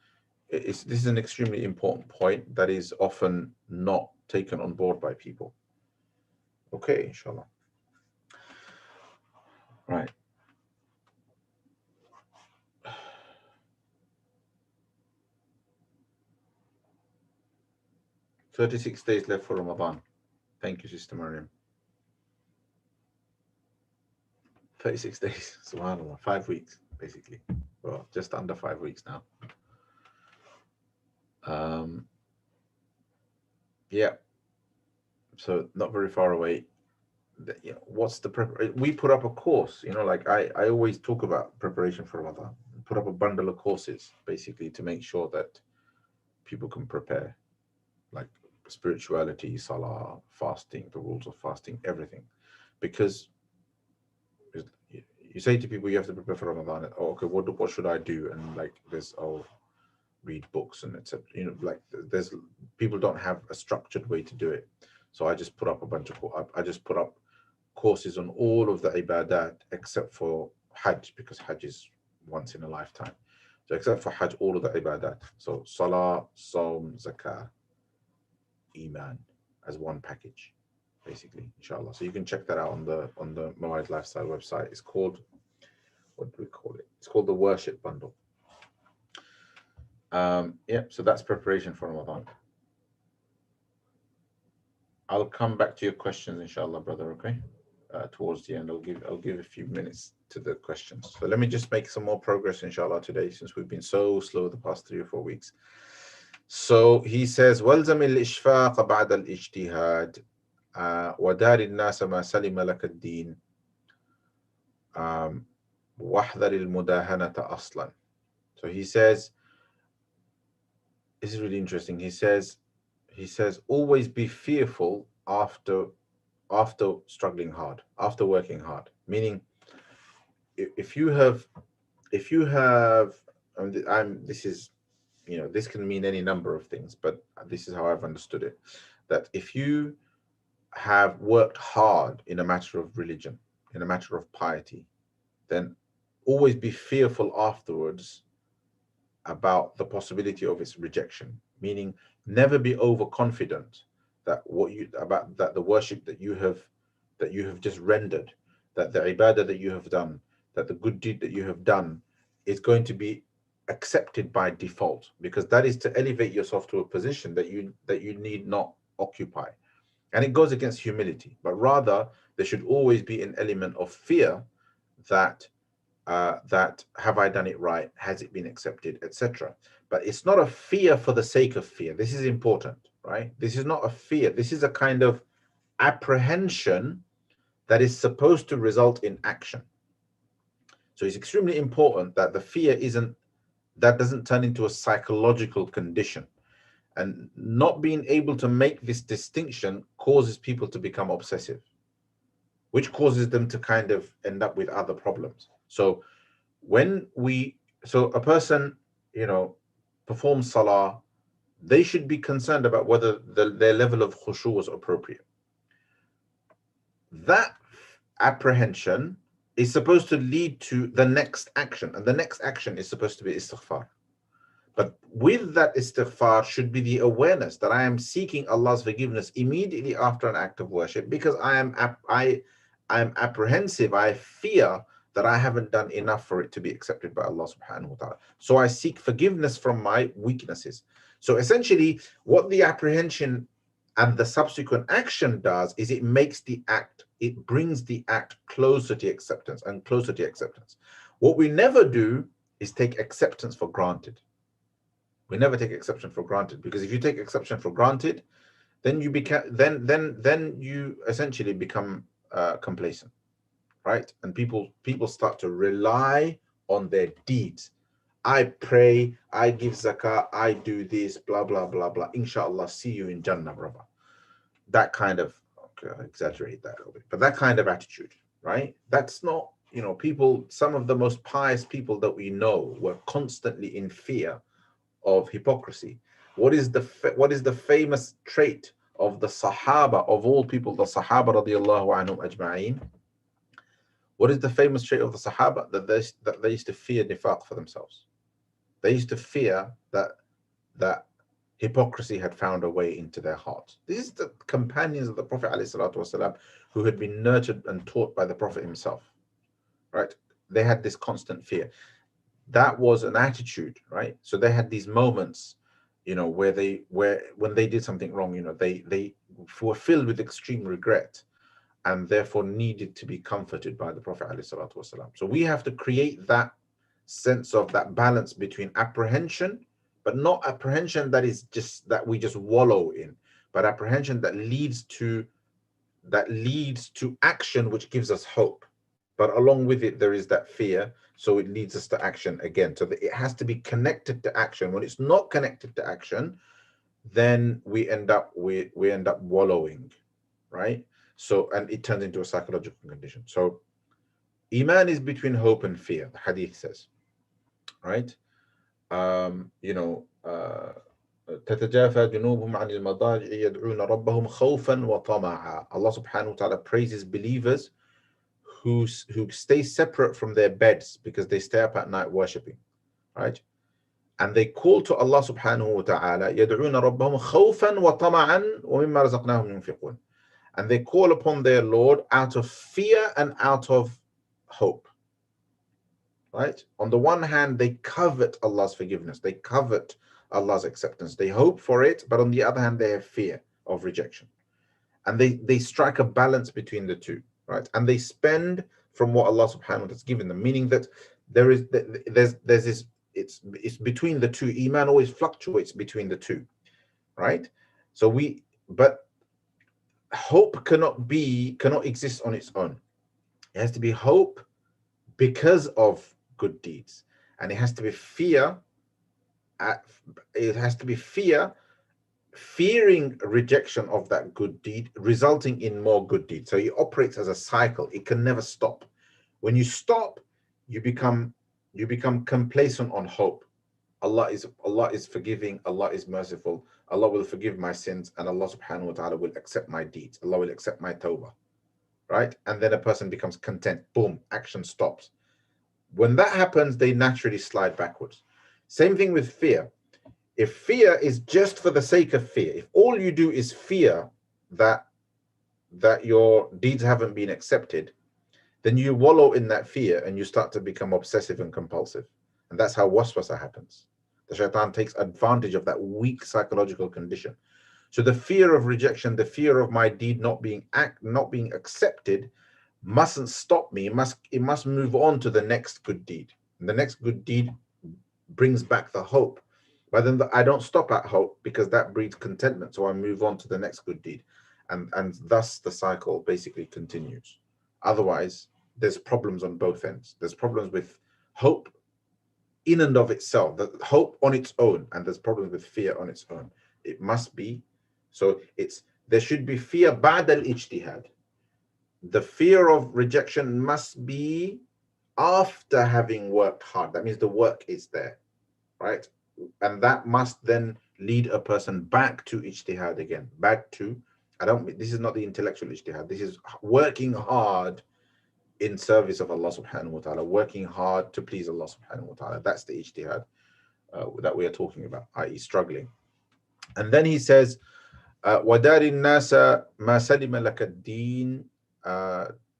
this is an extremely important point that is often not taken on board by people. Okay, inshallah. Right. "36 days left for Ramadan." Thank you, Sister Mariam. 36 days, subhanAllah, 5 weeks, basically. Well, just under 5 weeks now. Yeah, so not very far away. What's the preparation? We put up a course, like I always talk about preparation for Ramadan. Put up a bundle of courses, basically, to make sure that people can prepare, like spirituality, salah, fasting, the rules of fasting, everything. Because you say to people you have to prepare for Ramadan. Oh, okay, what should I do? And like there's read books and etc. You know, like there's people don't have a structured way to do it. So I just put up a bunch of I just put up courses on all of the ibadat except for Hajj, because Hajj is once in a lifetime. So except for Hajj, all of the ibadat. So Salah, Saum, Zakah, Iman as one package, basically, inshallah. So you can check that out on the Mawarid Lifestyle website. It's called, what do we call it? It's called the Worship Bundle. Yeah, so that's preparation for Ramadan. I'll come back to your questions, inshallah, brother. Okay, towards the end, I'll give a few minutes to the questions. So let me just make some more progress, inshallah, today, since we've been so slow the past 3 or 4 weeks. So he says, "Walzam al-ishfaq ba'da al-ijtihad wa dar an-nas ma salima lak ad-din wahdhar al-mudahanata aslan." So he says, this is really interesting. He says, always be fearful after struggling hard, after working hard. Meaning, if you have, this is, you know, this can mean any number of things, but this is how I've understood it. That if you have worked hard in a matter of religion, in a matter of piety, then always be fearful afterwards about the possibility of its rejection. Meaning, never be overconfident that the worship that you have just rendered, that the ibadah that you have done, that the good deed that you have done is going to be accepted by default, because that is to elevate yourself to a position that you need not occupy. And it goes against humility, but rather there should always be an element of fear that have I done it right? Has it been accepted, etc. But it's not a fear for the sake of fear. This is important, right? This is not a fear. This is a kind of apprehension that is supposed to result in action. So it's extremely important that the fear doesn't turn into a psychological condition. And not being able to make this distinction causes people to become obsessive, which causes them to kind of end up with other problems. So a person, you know, performs salah, they should be concerned about whether their level of khushu was appropriate. That apprehension is supposed to lead to the next action, and the next action is supposed to be istighfar. But with that istighfar should be the awareness that I am seeking Allah's forgiveness immediately after an act of worship, because I am apprehensive, I fear that I haven't done enough for it to be accepted by Allah subhanahu wa ta'ala. So I seek forgiveness from my weaknesses. So essentially, what the apprehension and the subsequent action does is it brings the act closer to acceptance and closer to acceptance. What we never do is take acceptance for granted. We never take exception for granted, because if you take exception for granted, then you essentially become complacent, right? And people start to rely on their deeds. I pray, I give zakah, I do this, blah blah blah blah. Inshallah, see you in Jannah, brother. That kind of, okay, I exaggerate that a little bit, but that kind of attitude, right? That's not, you know, some of the most pious people that we know were constantly in fear of hypocrisy. What is the famous trait of the Sahaba, of all people, the Sahaba radiallahu anhum ajma'een? What is the famous trait of the Sahaba? That they used to fear nifaq for themselves. They used to fear that hypocrisy had found a way into their hearts. These are the companions of the Prophet ﷺ, who had been nurtured and taught by the Prophet himself, right? They had this constant fear. That was an attitude, right? So they had these moments, you know, where when they did something wrong, you know, they were filled with extreme regret, and therefore needed to be comforted by the Prophet ﷺ. So we have to create that sense of that balance between apprehension, but not apprehension that is just that we just wallow in, but apprehension that leads to action, which gives us hope. But along with it, there is that fear, so it leads us to action again. So that it has to be connected to action. When it's not connected to action, then we end up wallowing, right? So, and it turns into a psychological condition. So Iman is between hope and fear, the hadith says, right? You know, تتجافى جنوبهم عن المضاجع يدعون ربهم خوفا وطمعا. Allah subhanahu wa ta'ala praises believers who stay separate from their beds because they stay up at night worshipping, right? And they call to Allah subhanahu wa ta'ala يدعون ربهم خوفا وطمعا ومما رزقناهم ينفقون. And they call upon their Lord out of fear and out of hope. Right? On the one hand, they covet Allah's forgiveness, they covet Allah's acceptance, they hope for it, but on the other hand, they have fear of rejection. And they strike a balance between the two, right? And they spend from what Allah subhanahu wa ta'ala has given them, meaning that there's this, it's between the two. Iman always fluctuates between the two, right? But hope cannot exist on its own. It has to be hope because of good deeds, and it has to be fear. It has to be fearing rejection of that good deed, resulting in more good deeds. So it operates as a cycle. It can never stop. When you stop, you become complacent on hope. Allah is forgiving. Allah is merciful. Allah will forgive my sins, and Allah subhanahu wa ta'ala will accept my deeds. Allah will accept my tawbah, right? And then a person becomes content. Boom, action stops. When that happens, they naturally slide backwards. Same thing with fear. If fear is just for the sake of fear, if all you do is fear that your deeds haven't been accepted, then you wallow in that fear and you start to become obsessive and compulsive. And that's how waswasa happens. The shaitan takes advantage of that weak psychological condition. So the fear of rejection, the fear of my deed not being accepted, mustn't stop me. It must move on to the next good deed. And the next good deed brings back the hope. But then I don't stop at hope, because that breeds contentment. So I move on to the next good deed. And thus the cycle basically continues. Otherwise, there's problems on both ends. There's problems with hope in and of itself, the hope on its own, and there's problems with fear on its own. It must be. So there should be fear ba'd al-ijtihad. The fear of rejection must be after having worked hard. That means the work is there, right? And that must then lead a person back to ijtihad again, back to, this is not the intellectual ijtihad, this is working hard in service of Allah subhanahu wa ta'ala, working hard to please Allah subhanahu wa ta'ala. That's the ijtihad that we are talking about, i.e. struggling. And then he says, وَدَارِ النَّاسَ مَا سَلِمَ لَكَ الدِّينِ.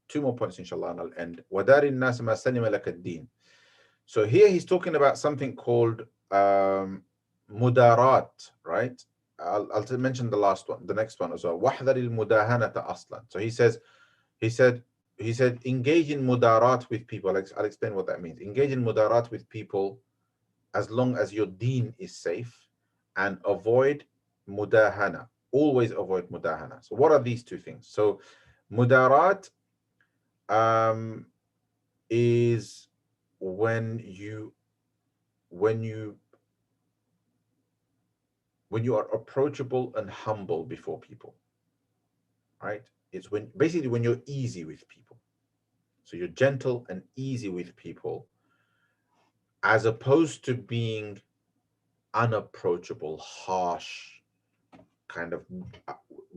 Two more points inshallah and I'll end. وَدَارِ النَّاسَ مَا سَلِمَ لَكَ الدِّينِ. So here he's talking about something called mudarat, right? I'll mention the next one as well. وَحْذَرِ الْمُدَاهَنَةَ أَصْلًا. So he said engage in mudarat with people. I'll explain what that means. Engage in mudarat with people as long as your deen is safe, and avoid mudahana. Always avoid mudahana. So what are these two things? So mudarat is when you are approachable and humble before people, right? It's basically when you're easy with people. So you're gentle and easy with people, as opposed to being unapproachable, harsh, kind of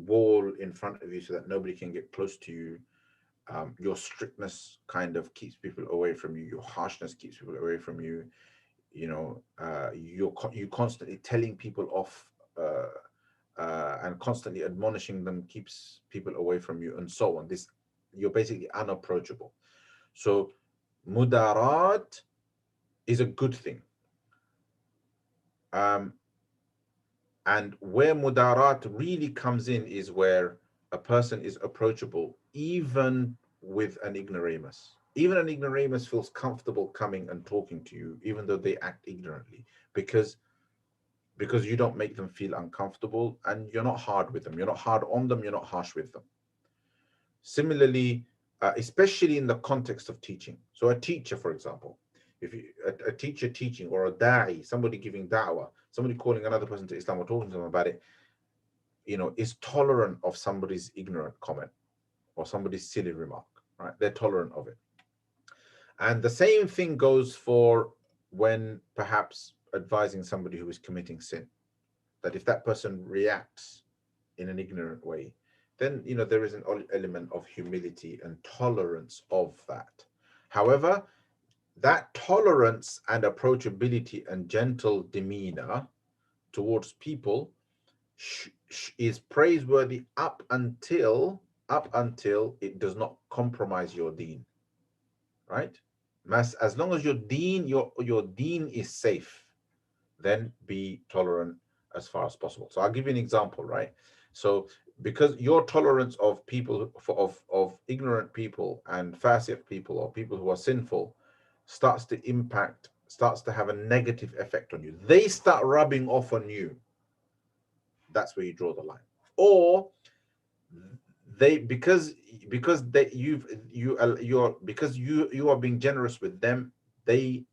wall in front of you so that nobody can get close to you. Your strictness kind of keeps people away from you. Your harshness keeps people away from you. You know, you constantly telling people off and constantly admonishing them keeps people away from you, and so on. You're basically unapproachable. So mudarat is a good thing. And where mudarat really comes in is where a person is approachable, even with an ignoramus. Even an ignoramus feels comfortable coming and talking to you, even though they act ignorantly, because you don't make them feel uncomfortable, and you're not hard with them. You're not hard on them. You're not harsh with them. Similarly, especially in the context of teaching. So a teacher, for example, if a teacher teaching, or a da'i, somebody giving da'wah, somebody calling another person to Islam or talking to them about it, is tolerant of somebody's ignorant comment or somebody's silly remark, right? They're tolerant of it. And the same thing goes for when perhaps advising somebody who is committing sin, that if that person reacts in an ignorant way, then there is an element of humility and tolerance of that. However, that tolerance and approachability and gentle demeanor towards people is praiseworthy up until it does not compromise your deen, right? As long as your deen is safe, then be tolerant as far as possible. So I'll give you an example, right? So because your tolerance of people, of ignorant people and fasiq people, or people who are sinful, starts to have a negative effect on you, they start rubbing off on you, that's where you draw the line. Or they, because they you are being generous with them, they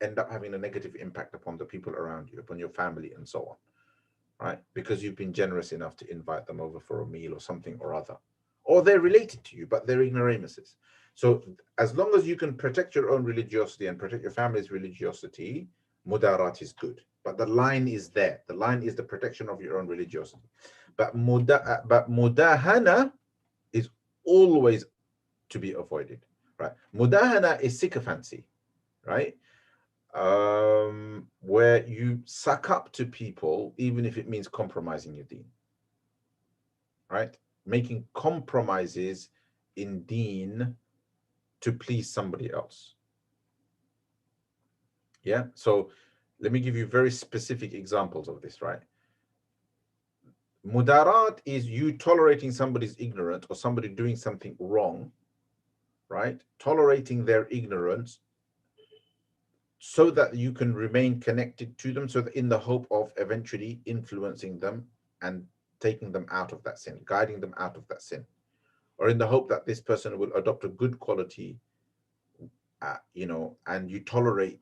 end up having a negative impact upon the people around you, upon your family and so on, right? Because you've been generous enough to invite them over for a meal or something or other, or they're related to you but they're ignoramuses. So as long as you can protect your own religiosity and protect your family's religiosity, mudarat is good. But the line is there. The line is the protection of your own religiosity. But mudahana is always to be avoided, right? Mudahana is sycophancy, right? Where you suck up to people even if it means compromising your deen, right? Making compromises in deen to please somebody else. Yeah, so let me give you very specific examples of this, right? Mudarat is you tolerating somebody's ignorance or somebody doing something wrong, right? Tolerating their ignorance so that you can remain connected to them, so that in the hope of eventually influencing them and taking them out of that sin, guiding them out of that sin, or in the hope that this person will adopt a good quality, and you tolerate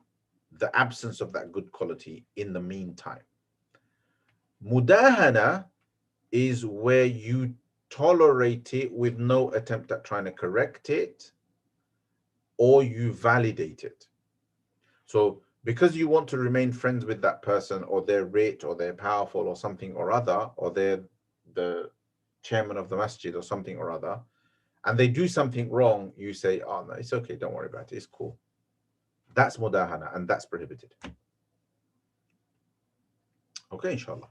the absence of that good quality in the meantime. Mudahana is where you tolerate it with no attempt at trying to correct it, or you validate it. So because you want to remain friends with that person, or they're rich, or they're powerful, or something or other, or they're the chairman of the masjid or something or other, and they do something wrong, you say, oh no, it's okay, don't worry about it, it's cool. That's mudahana, and that's prohibited. Okay, inshallah.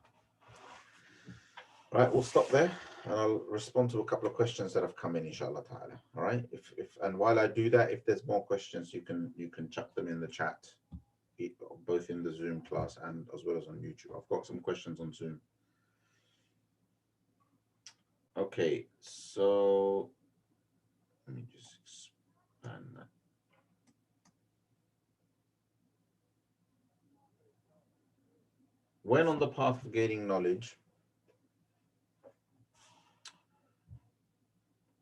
All right, we'll stop there, and I'll respond to a couple of questions that have come in, inshallah ta'ala. All right, and while I do that, if there's more questions, you can chuck them in the chat, both in the Zoom class and as well as on YouTube. I've got some questions on Zoom. Okay, so let me just expand that. When on the path of gaining knowledge,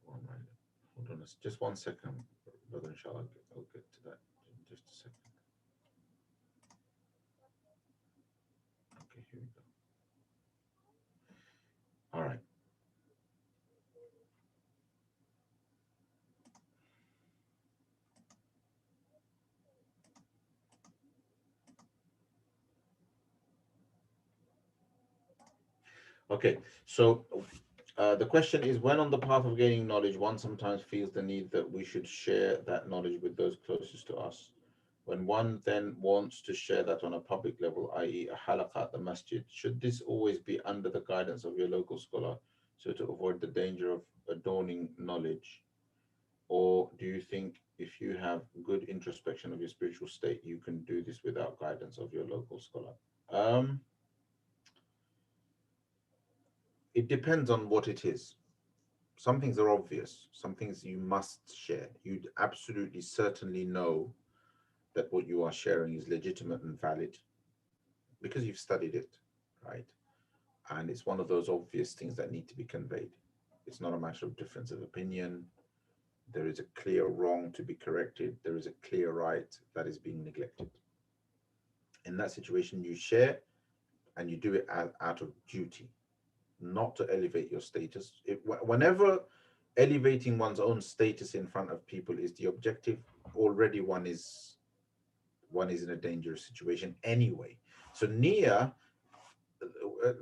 hold on just 1 second, brother, inshallah, I'll get to that in just a second. Okay, here we go. All right. Okay, so the question is, when on the path of gaining knowledge, one sometimes feels the need that we should share that knowledge with those closest to us. When one then wants to share that on a public level, i.e. a halaqah at the masjid, should this always be under the guidance of your local scholar, so to avoid the danger of adorning knowledge? Or do you think if you have good introspection of your spiritual state, you can do this without guidance of your local scholar? It depends on what it is. Some things are obvious. Some things you must share. You'd absolutely certainly know that what you are sharing is legitimate and valid because you've studied it, right? And it's one of those obvious things that need to be conveyed. It's not a matter of difference of opinion. There is a clear wrong to be corrected. There is a clear right that is being neglected. In that situation, you share, and you do it out of duty, not to elevate your status. Whenever elevating one's own status in front of people is the objective, already one is in a dangerous situation anyway. So niyyah,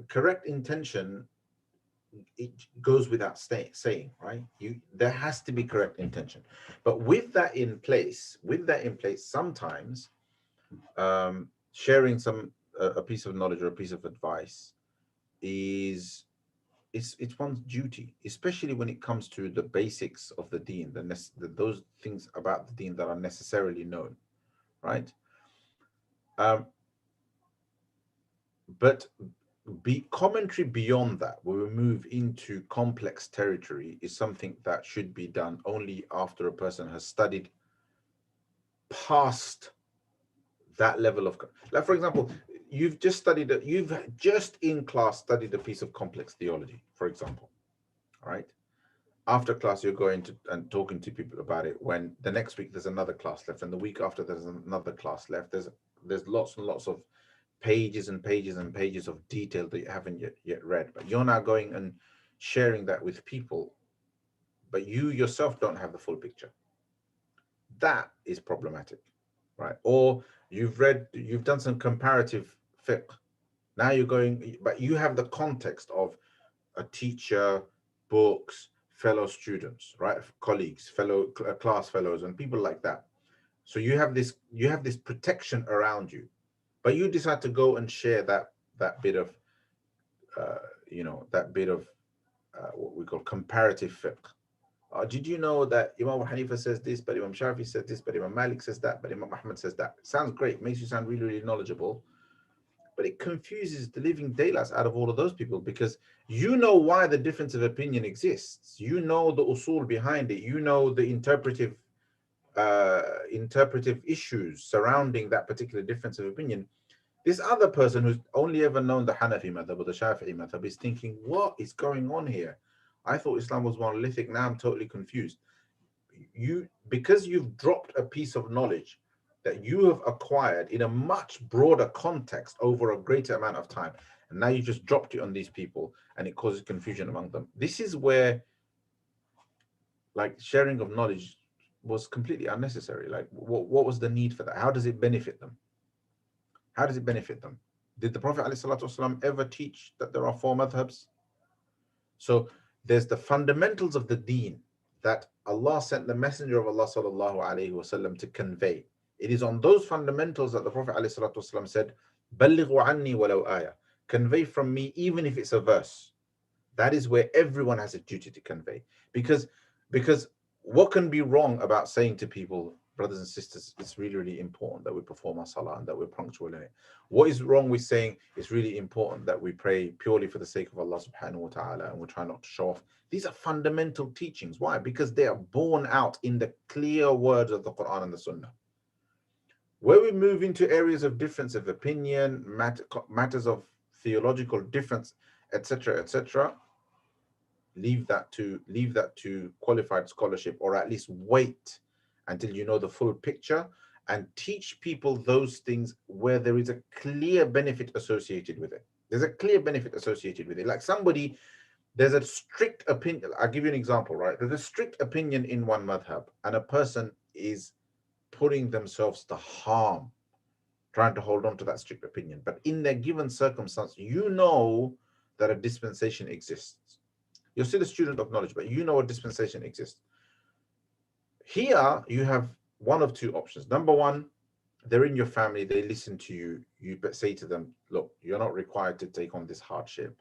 correct intention, it goes without saying, right? There has to be correct intention, but with that in place, sometimes sharing a piece of knowledge or a piece of advice is it's one's duty, especially when it comes to the basics of the deen, those things about the deen that are necessarily known, right? um, but commentary beyond that, where we move into complex territory, is something that should be done only after a person has studied past that level of, like, for example, you've just in class studied a piece of complex theology, for example, right? After class, you're going to and talking to people about it, when the next week there's another class left, and the week after there's another class left. There's lots and lots of pages and pages and pages of detail that you haven't yet read, but you're now going and sharing that with people, but you yourself don't have the full picture. That is problematic, right? Or you've done some comparative fiqh. Now you're going, but you have the context of a teacher, books, fellow students, right? Colleagues, fellow class fellows, and people like that. So you have this protection around you, but you decide to go and share that bit of uh, that bit of what we call comparative fiqh. Did you know that Imam Hanifa says this, but Imam Shafi says this, but Imam Malik says that, but Imam Ahmad says that? Sounds great, makes you sound really, really knowledgeable, but it confuses the living daylights out of all of those people, because you know why the difference of opinion exists. You know the usul behind it. You know the interpretive issues surrounding that particular difference of opinion. This other person who's only ever known the Hanafi madhab or the Shafi'i madhab is thinking, what is going on here? I thought Islam was monolithic. Now I'm totally confused. Because you've dropped a piece of knowledge that you have acquired in a much broader context over a greater amount of time, and now you just dropped it on these people, and it causes confusion among them. This is where, like, sharing of knowledge was completely unnecessary. Like, what was the need for that? How does it benefit them? How does it benefit them? Did the Prophet ﷺ ever teach that there are four madhabs? So there's the fundamentals of the deen that Allah sent the Messenger of Allah ﷺ to convey. It is on those fundamentals that the Prophet ﷺ said, "Ballighu anni walau ayah." Convey from me, even if it's a verse. That is where everyone has a duty to convey. Because what can be wrong about saying to people, brothers and sisters, it's really, really important that we perform our salah and that we're punctual in it? What is wrong with saying it's really important that we pray purely for the sake of Allah subhanahu wa ta'ala and we try not to show off? These are fundamental teachings. Why? Because they are borne out in the clear words of the Quran and the Sunnah. Where we move into areas of difference of opinion, matters of theological difference, etc., etc., leave that to qualified scholarship, or at least wait until you know the full picture, and teach people those things where there is a clear benefit associated with it. There's a clear benefit associated with it. Like there's a strict opinion. I'll give you an example, right? There's a strict opinion in one madhab, and a person is putting themselves to harm trying to hold on to that strict opinion. But in their given circumstance, you know that a dispensation exists. You're still a student of knowledge, but you know a dispensation exists. Here, you have one of two options. Number one, they're in your family, they listen to you. You say to them, look, you're not required to take on this hardship.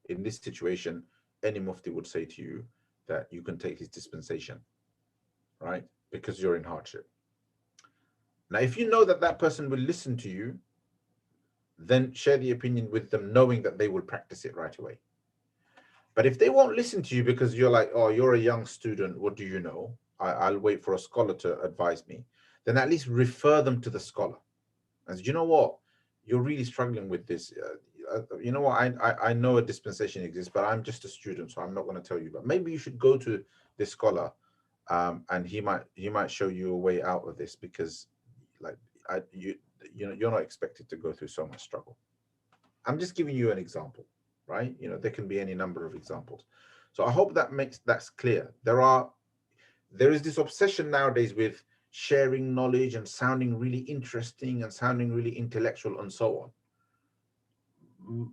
In this situation, any mufti would say to you that you can take his dispensation, right? Because you're in hardship. Now, if you know that that person will listen to you, then share the opinion with them, knowing that they will practice it right away. But if they won't listen to you because you're like, oh, you're a young student, what do you know? I'll wait for a scholar to advise me. Then at least refer them to the scholar. And you know what? You're really struggling with this. You know what? I know a dispensation exists, but I'm just a student, so I'm not going to tell you. But maybe you should go to this scholar, and he might show you a way out of this, because, like, you're not expected to go through so much struggle. I'm just giving you an example, right? There can be any number of examples. So I hope that's clear. There is this obsession nowadays with sharing knowledge and sounding really interesting and sounding really intellectual and so on.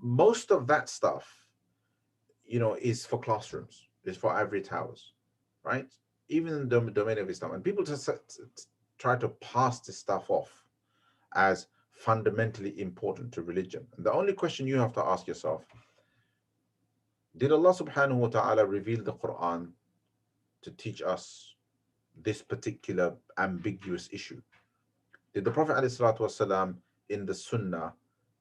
Most of that stuff, is for classrooms, is for ivory towers, right? Even in the domain of Islam, and people just try to pass this stuff off as fundamentally important to religion. And the only question you have to ask yourself: did Allah subhanahu wa ta'ala reveal the Quran to teach us this particular ambiguous issue? Did the Prophet ﷺ in the Sunnah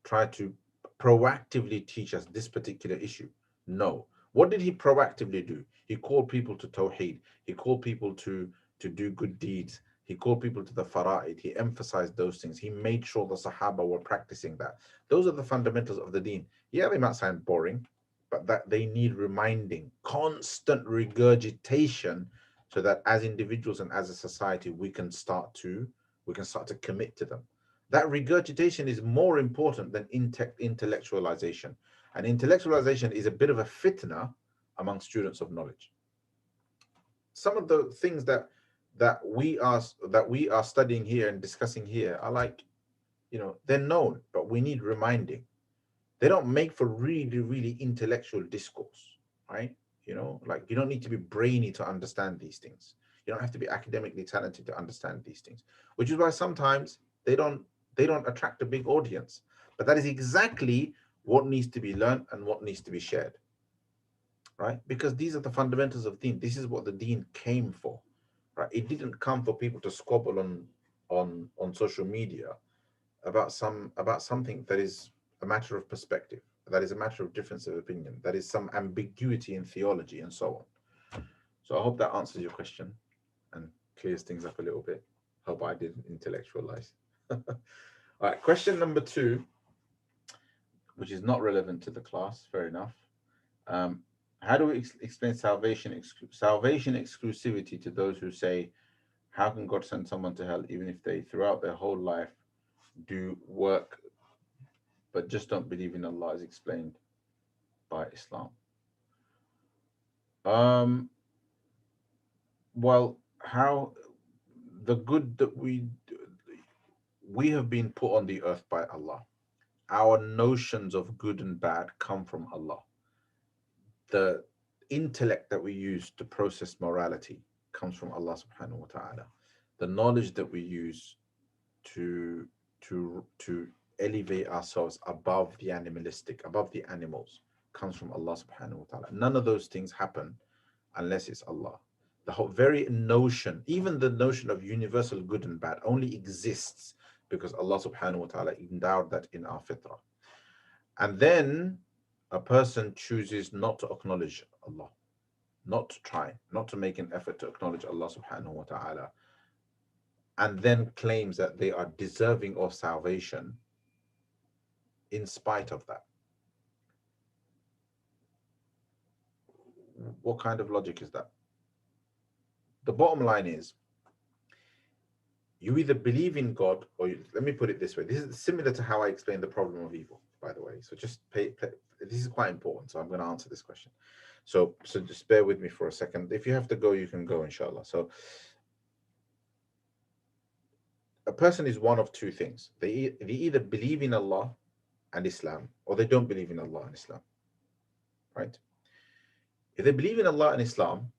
try to proactively teach us this particular issue? No. What did he proactively do? He called people to Tawheed. He called people to do good deeds. He called people to the fara'id. He emphasized those things. He made sure the Sahaba were practicing that. Those are the fundamentals of the deen. Yeah, they might sound boring, but that they need reminding, constant regurgitation, so that as individuals and as a society, we can start to commit to them. That regurgitation is more important than intellectualization. And intellectualization is a bit of a fitna among students of knowledge. Some of the things that we are studying here and discussing here are like, they're known, but we need reminding. They don't make for really, really intellectual discourse, right? Like, you don't need to be brainy to understand these things. You don't have to be academically talented to understand these things, which is why sometimes they don't attract a big audience. But that is exactly what needs to be learned and what needs to be shared, right? Because these are the fundamentals of deen. This is what the deen came for, right? It didn't come for people to squabble on social media about something that is a matter of perspective, that is a matter of difference of opinion, that is some ambiguity in theology and so on. So I hope that answers your question and clears things up a little bit. Hope I didn't intellectualize. All right, question number 2, which is not relevant to the class, fair enough. How do we explain salvation exclusivity to those who say, how can God send someone to hell even if they throughout their whole life do work but just don't believe in Allah, is explained by Islam? Well, how the good that we have been put on the earth by Allah. Our notions of good and bad come from Allah. The intellect that we use to process morality comes from Allah subhanahu wa ta'ala. The knowledge that we use to elevate ourselves above the animalistic, above the animals, comes from Allah subhanahu wa ta'ala. None of those things happen unless it's Allah. The whole very notion, even the notion of universal good and bad, only exists because Allah subhanahu wa ta'ala endowed that in our fitrah. And then a person chooses not to acknowledge Allah, not to try, not to make an effort to acknowledge Allah subhanahu wa ta'ala, and then claims that they are deserving of salvation in spite of that. What kind of logic is that? The bottom line is, you either believe in God, or let me put it this way. This is similar to how I explained the problem of evil, by the way. So just this is quite important. So I'm going to answer this question. So just bear with me for a second. If you have to go, you can go, inshallah. So a person is one of two things. They either believe in Allah and Islam, or they don't believe in Allah and Islam, right? If they believe in Allah and Islam,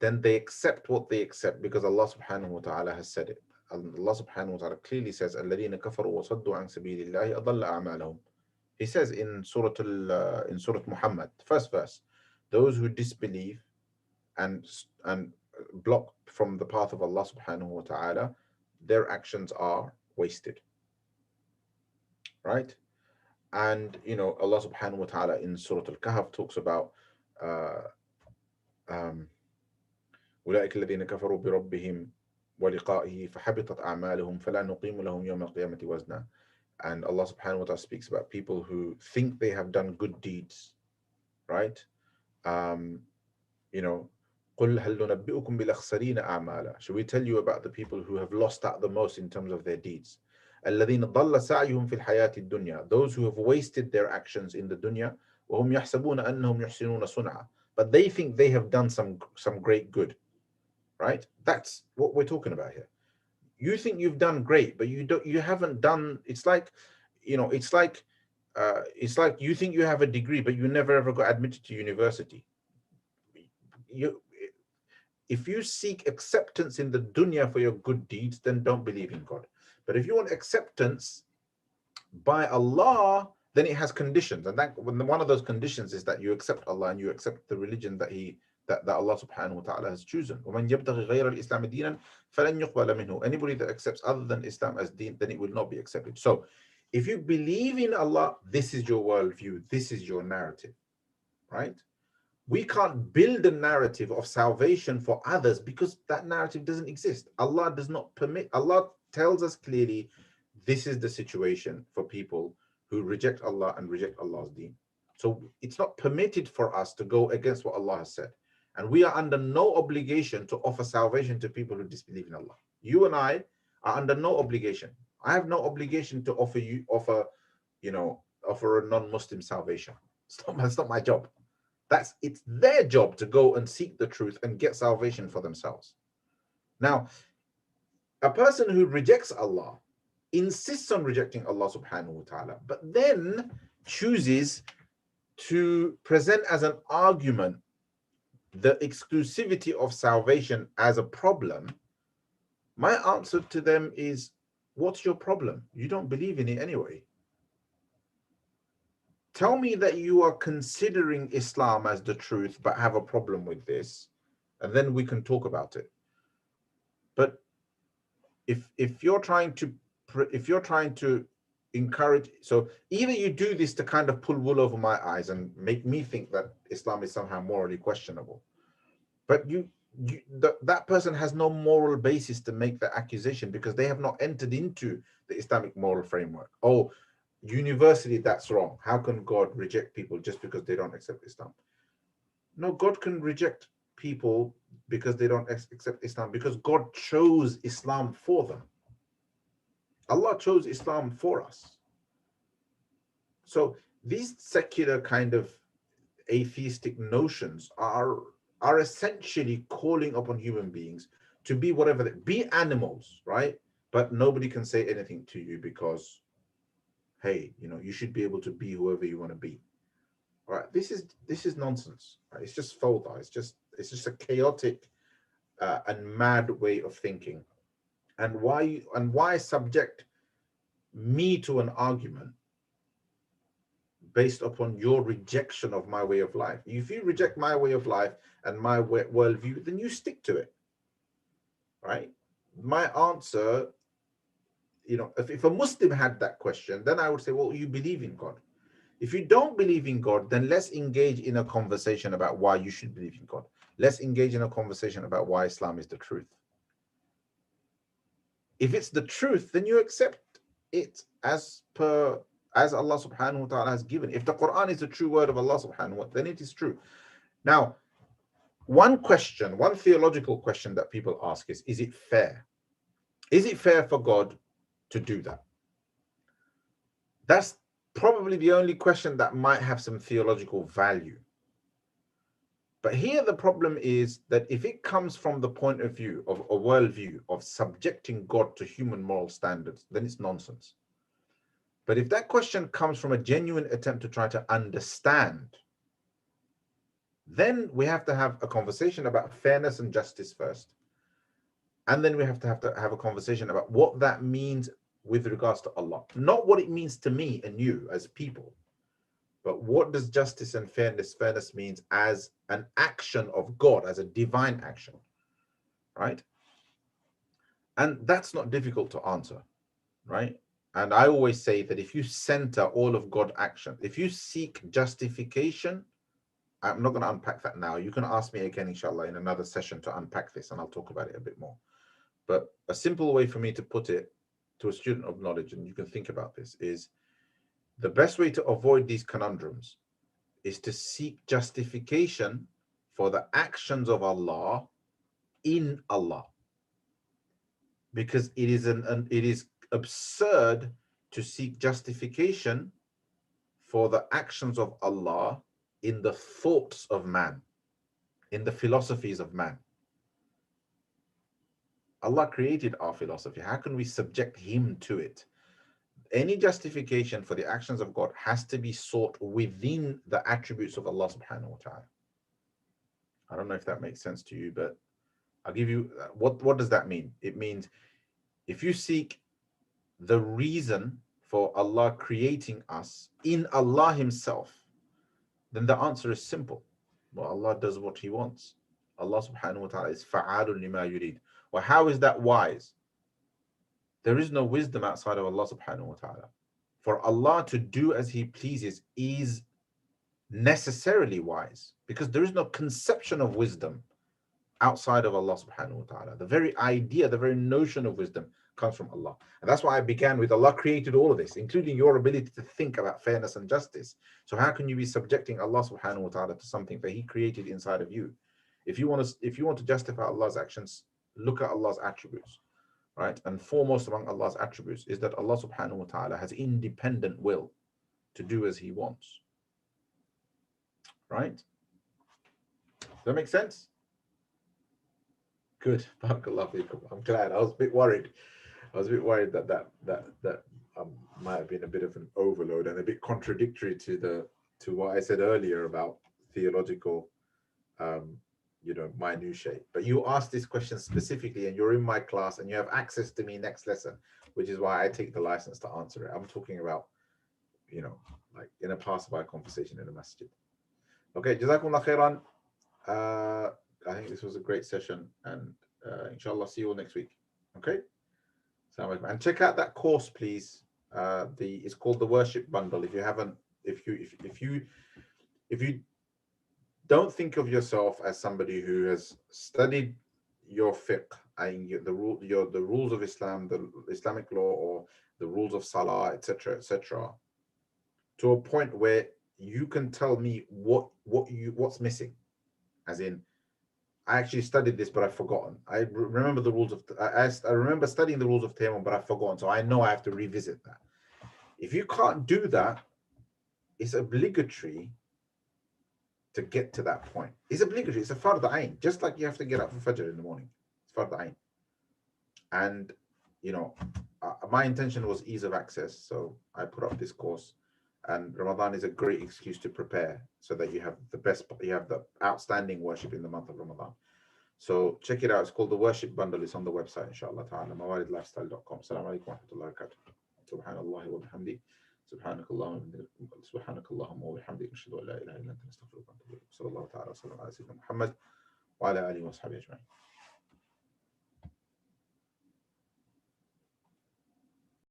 then they accept what they accept because Allah subhanahu wa ta'ala has said it. Allah subhanahu wa ta'ala clearly says, الَّذِينَ كَفَرُوا وَصَدُّوا عَنْ سَبِيلِ اللَّهِ أَضَلَّ أَعْمَالَهُم. He says in Surah Muhammad, first verse, those who disbelieve and block from the path of Allah subhanahu wa ta'ala, their actions are wasted. Right? And Allah subhanahu wa ta'ala in Surah Al-Kahf talks about أولئك الذين كفروا بربهم ولقائه فحبطت أعمالهم فلا نقيم لهم يوم القيامة وزنا. And Allah subhanahu wa ta'ala speaks about people who think they have done good deeds, right? قل هل ننبئكم بالأخسرين أعمالا. Should we tell you about the people who have lost out the most in terms of their deeds? الذين ضل سعيهم في الحياة الدنيا. Those who have wasted their actions in the dunya. وهم يحسبون أنهم يحسنون صنعا. but they think they have done some great good, right? That's what we're talking about here. You think you've done great, but you haven't done. It's like, it's like you think you have a degree, but you never ever got admitted to university. You, if you seek acceptance in the dunya for your good deeds, then don't believe in God. But if you want acceptance by Allah, then it has conditions, and that one of those conditions is that you accept Allah and you accept the religion that Allah subhanahu wa ta'ala has chosen. وَمَنْ يَبْتَغِ غَيْرَ الْإِسْلَامِ دِينًا فَلَنْ يُقْبَلَ مِنْهُ. Anybody that accepts other than Islam as deen, then it will not be accepted. So if you believe in Allah, this is your worldview, this is your narrative, right? We can't build a narrative of salvation for others because that narrative doesn't exist. Allah does not permit. Allah tells us clearly, this is the situation for people who reject Allah and reject Allah's deen. So it's not permitted for us to go against what Allah has said. And we are under no obligation to offer salvation to people who disbelieve in Allah. You and I are under no obligation. I have no obligation to offer a non-Muslim salvation. It's not my job. It's their job to go and seek the truth and get salvation for themselves. Now, a person who rejects Allah insists on rejecting Allah subhanahu wa ta'ala, but then chooses to present as an argument the exclusivity of salvation as a problem. My answer to them is, what's your problem? You don't believe in it anyway. Tell me that you are considering Islam as the truth, but have a problem with this, and then we can talk about it. But if you're trying to encourage, so either you do this to kind of pull wool over my eyes and make me think that Islam is somehow morally questionable, but that person has no moral basis to make that accusation because they have not entered into the Islamic moral framework. Oh, universally that's wrong. How can God reject people just because they don't accept Islam? No, God can reject people because they don't accept Islam, because God chose Islam for them. Allah chose Islam for us. So these secular kind of atheistic notions are essentially calling upon human beings to be whatever be animals, right? But nobody can say anything to you because, hey, you should be able to be whoever you want to be. All right, this is nonsense. Right? It's just fawda. It's just a chaotic and mad way of thinking. And why subject me to an argument based upon your rejection of my way of life? If you reject my way of life and my worldview, then you stick to it, right? My answer, if a Muslim had that question, then I would say, well, you believe in God. If you don't believe in God, then let's engage in a conversation about why you should believe in God. Let's engage in a conversation about why Islam is the truth. If it's the truth, then you accept it as Allah subhanahu wa ta'ala has given. If the Quran is the true word of Allah subhanahu wa ta'ala, then it is true. Now, one theological question that people ask is it fair? Is it fair for God to do that? That's probably the only question that might have some theological value. But here the problem is that if it comes from the point of view of a worldview of subjecting God to human moral standards, then it's nonsense. But if that question comes from a genuine attempt to try to understand, then we have to have a conversation about fairness and justice first. And then we have to have a conversation about what that means with regards to Allah. Not what it means to me and you as people, but what does justice and fairness means as an action of God, as a divine action, right? And that's not difficult to answer, right? And I always say that if you center all of God's action, if you seek justification, I'm not going to unpack that now. You can ask me again, inshallah, in another session to unpack this, and I'll talk about it a bit more. But a simple way for me to put it to a student of knowledge, and you can think about this, is the best way to avoid these conundrums is to seek justification for the actions of Allah in Allah. Because it is absurd to seek justification for the actions of Allah in the thoughts of man. in the philosophies of man. Allah created our philosophy. How can we subject him to it? Any justification for the actions of God has to be sought within the attributes of Allah subhanahu wa ta'ala. I don't know if that makes sense to you, but I'll give you what does that mean? It means if you seek the reason for Allah creating us in Allah himself, then the answer is simple. Well, Allah does what he wants. Allah subhanahu wa ta'ala is fa'alun lima yurid. Well, how is that wise? There is no wisdom outside of Allah subhanahu wa ta'ala. For Allah to do as he pleases is necessarily wise, because there is no conception of wisdom outside of Allah subhanahu wa ta'ala. The very idea, the very notion of wisdom comes from Allah. And that's why I began with Allah created all of this, including your ability to think about fairness and justice. So how can you be subjecting Allah subhanahu wa ta'ala to something that he created inside of you? If you want to justify Allah's actions, look at Allah's attributes, right? And foremost among Allah's attributes is that Allah subhanahu wa ta'ala has independent will to do as he wants, right? Does that make sense? Good. Barakallahu feekum. I'm glad. I was a bit worried. that might have been a bit of an overload and a bit contradictory to what I said earlier about theological, minutiae. But you asked this question specifically, and you're in my class, and you have access to me next lesson, which is why I take the license to answer it. I'm talking about, like in a passerby conversation in a masjid. Okay, Jazakumullahu khairan. I think this was a great session, and inshallah see you all next week. Okay, and check out that course, please. It's called the Worship Bundle. If you don't think of yourself as somebody who has studied your fiqh and the rules of Islam, the Islamic law, or the rules of Salah, etc., to a point where you can tell me what's missing, as in, I actually studied this, but I've forgotten. I remember the rules of. I remember studying the rules of Tayammum, but I've forgotten. So I know I have to revisit that. If you can't do that, it's obligatory to get to that point. It's obligatory. It's a fard ayn. Just like you have to get up for Fajr in the morning. It's fard ayn. And my intention was ease of access, so I put up this course. And Ramadan is a great excuse to prepare so that you have the outstanding worship in the month of Ramadan. So check it out. It's called the Worship Bundle. It's on the website, inshallah ta'ala, mawaridlifestyle.com. Assalamu alaikum wa rahmatullahi wa barakatuh. Subhanallah wa bihamdi. Subhanakallahumma wa bihamdik. Nashhadu an la ilaha illa anta nastaghfiruka wa natubu ilayk. Sallallahu ta'ala wa sallam ala sayyidina Muhammad wa ala alihi wa sahbihi ajma'in.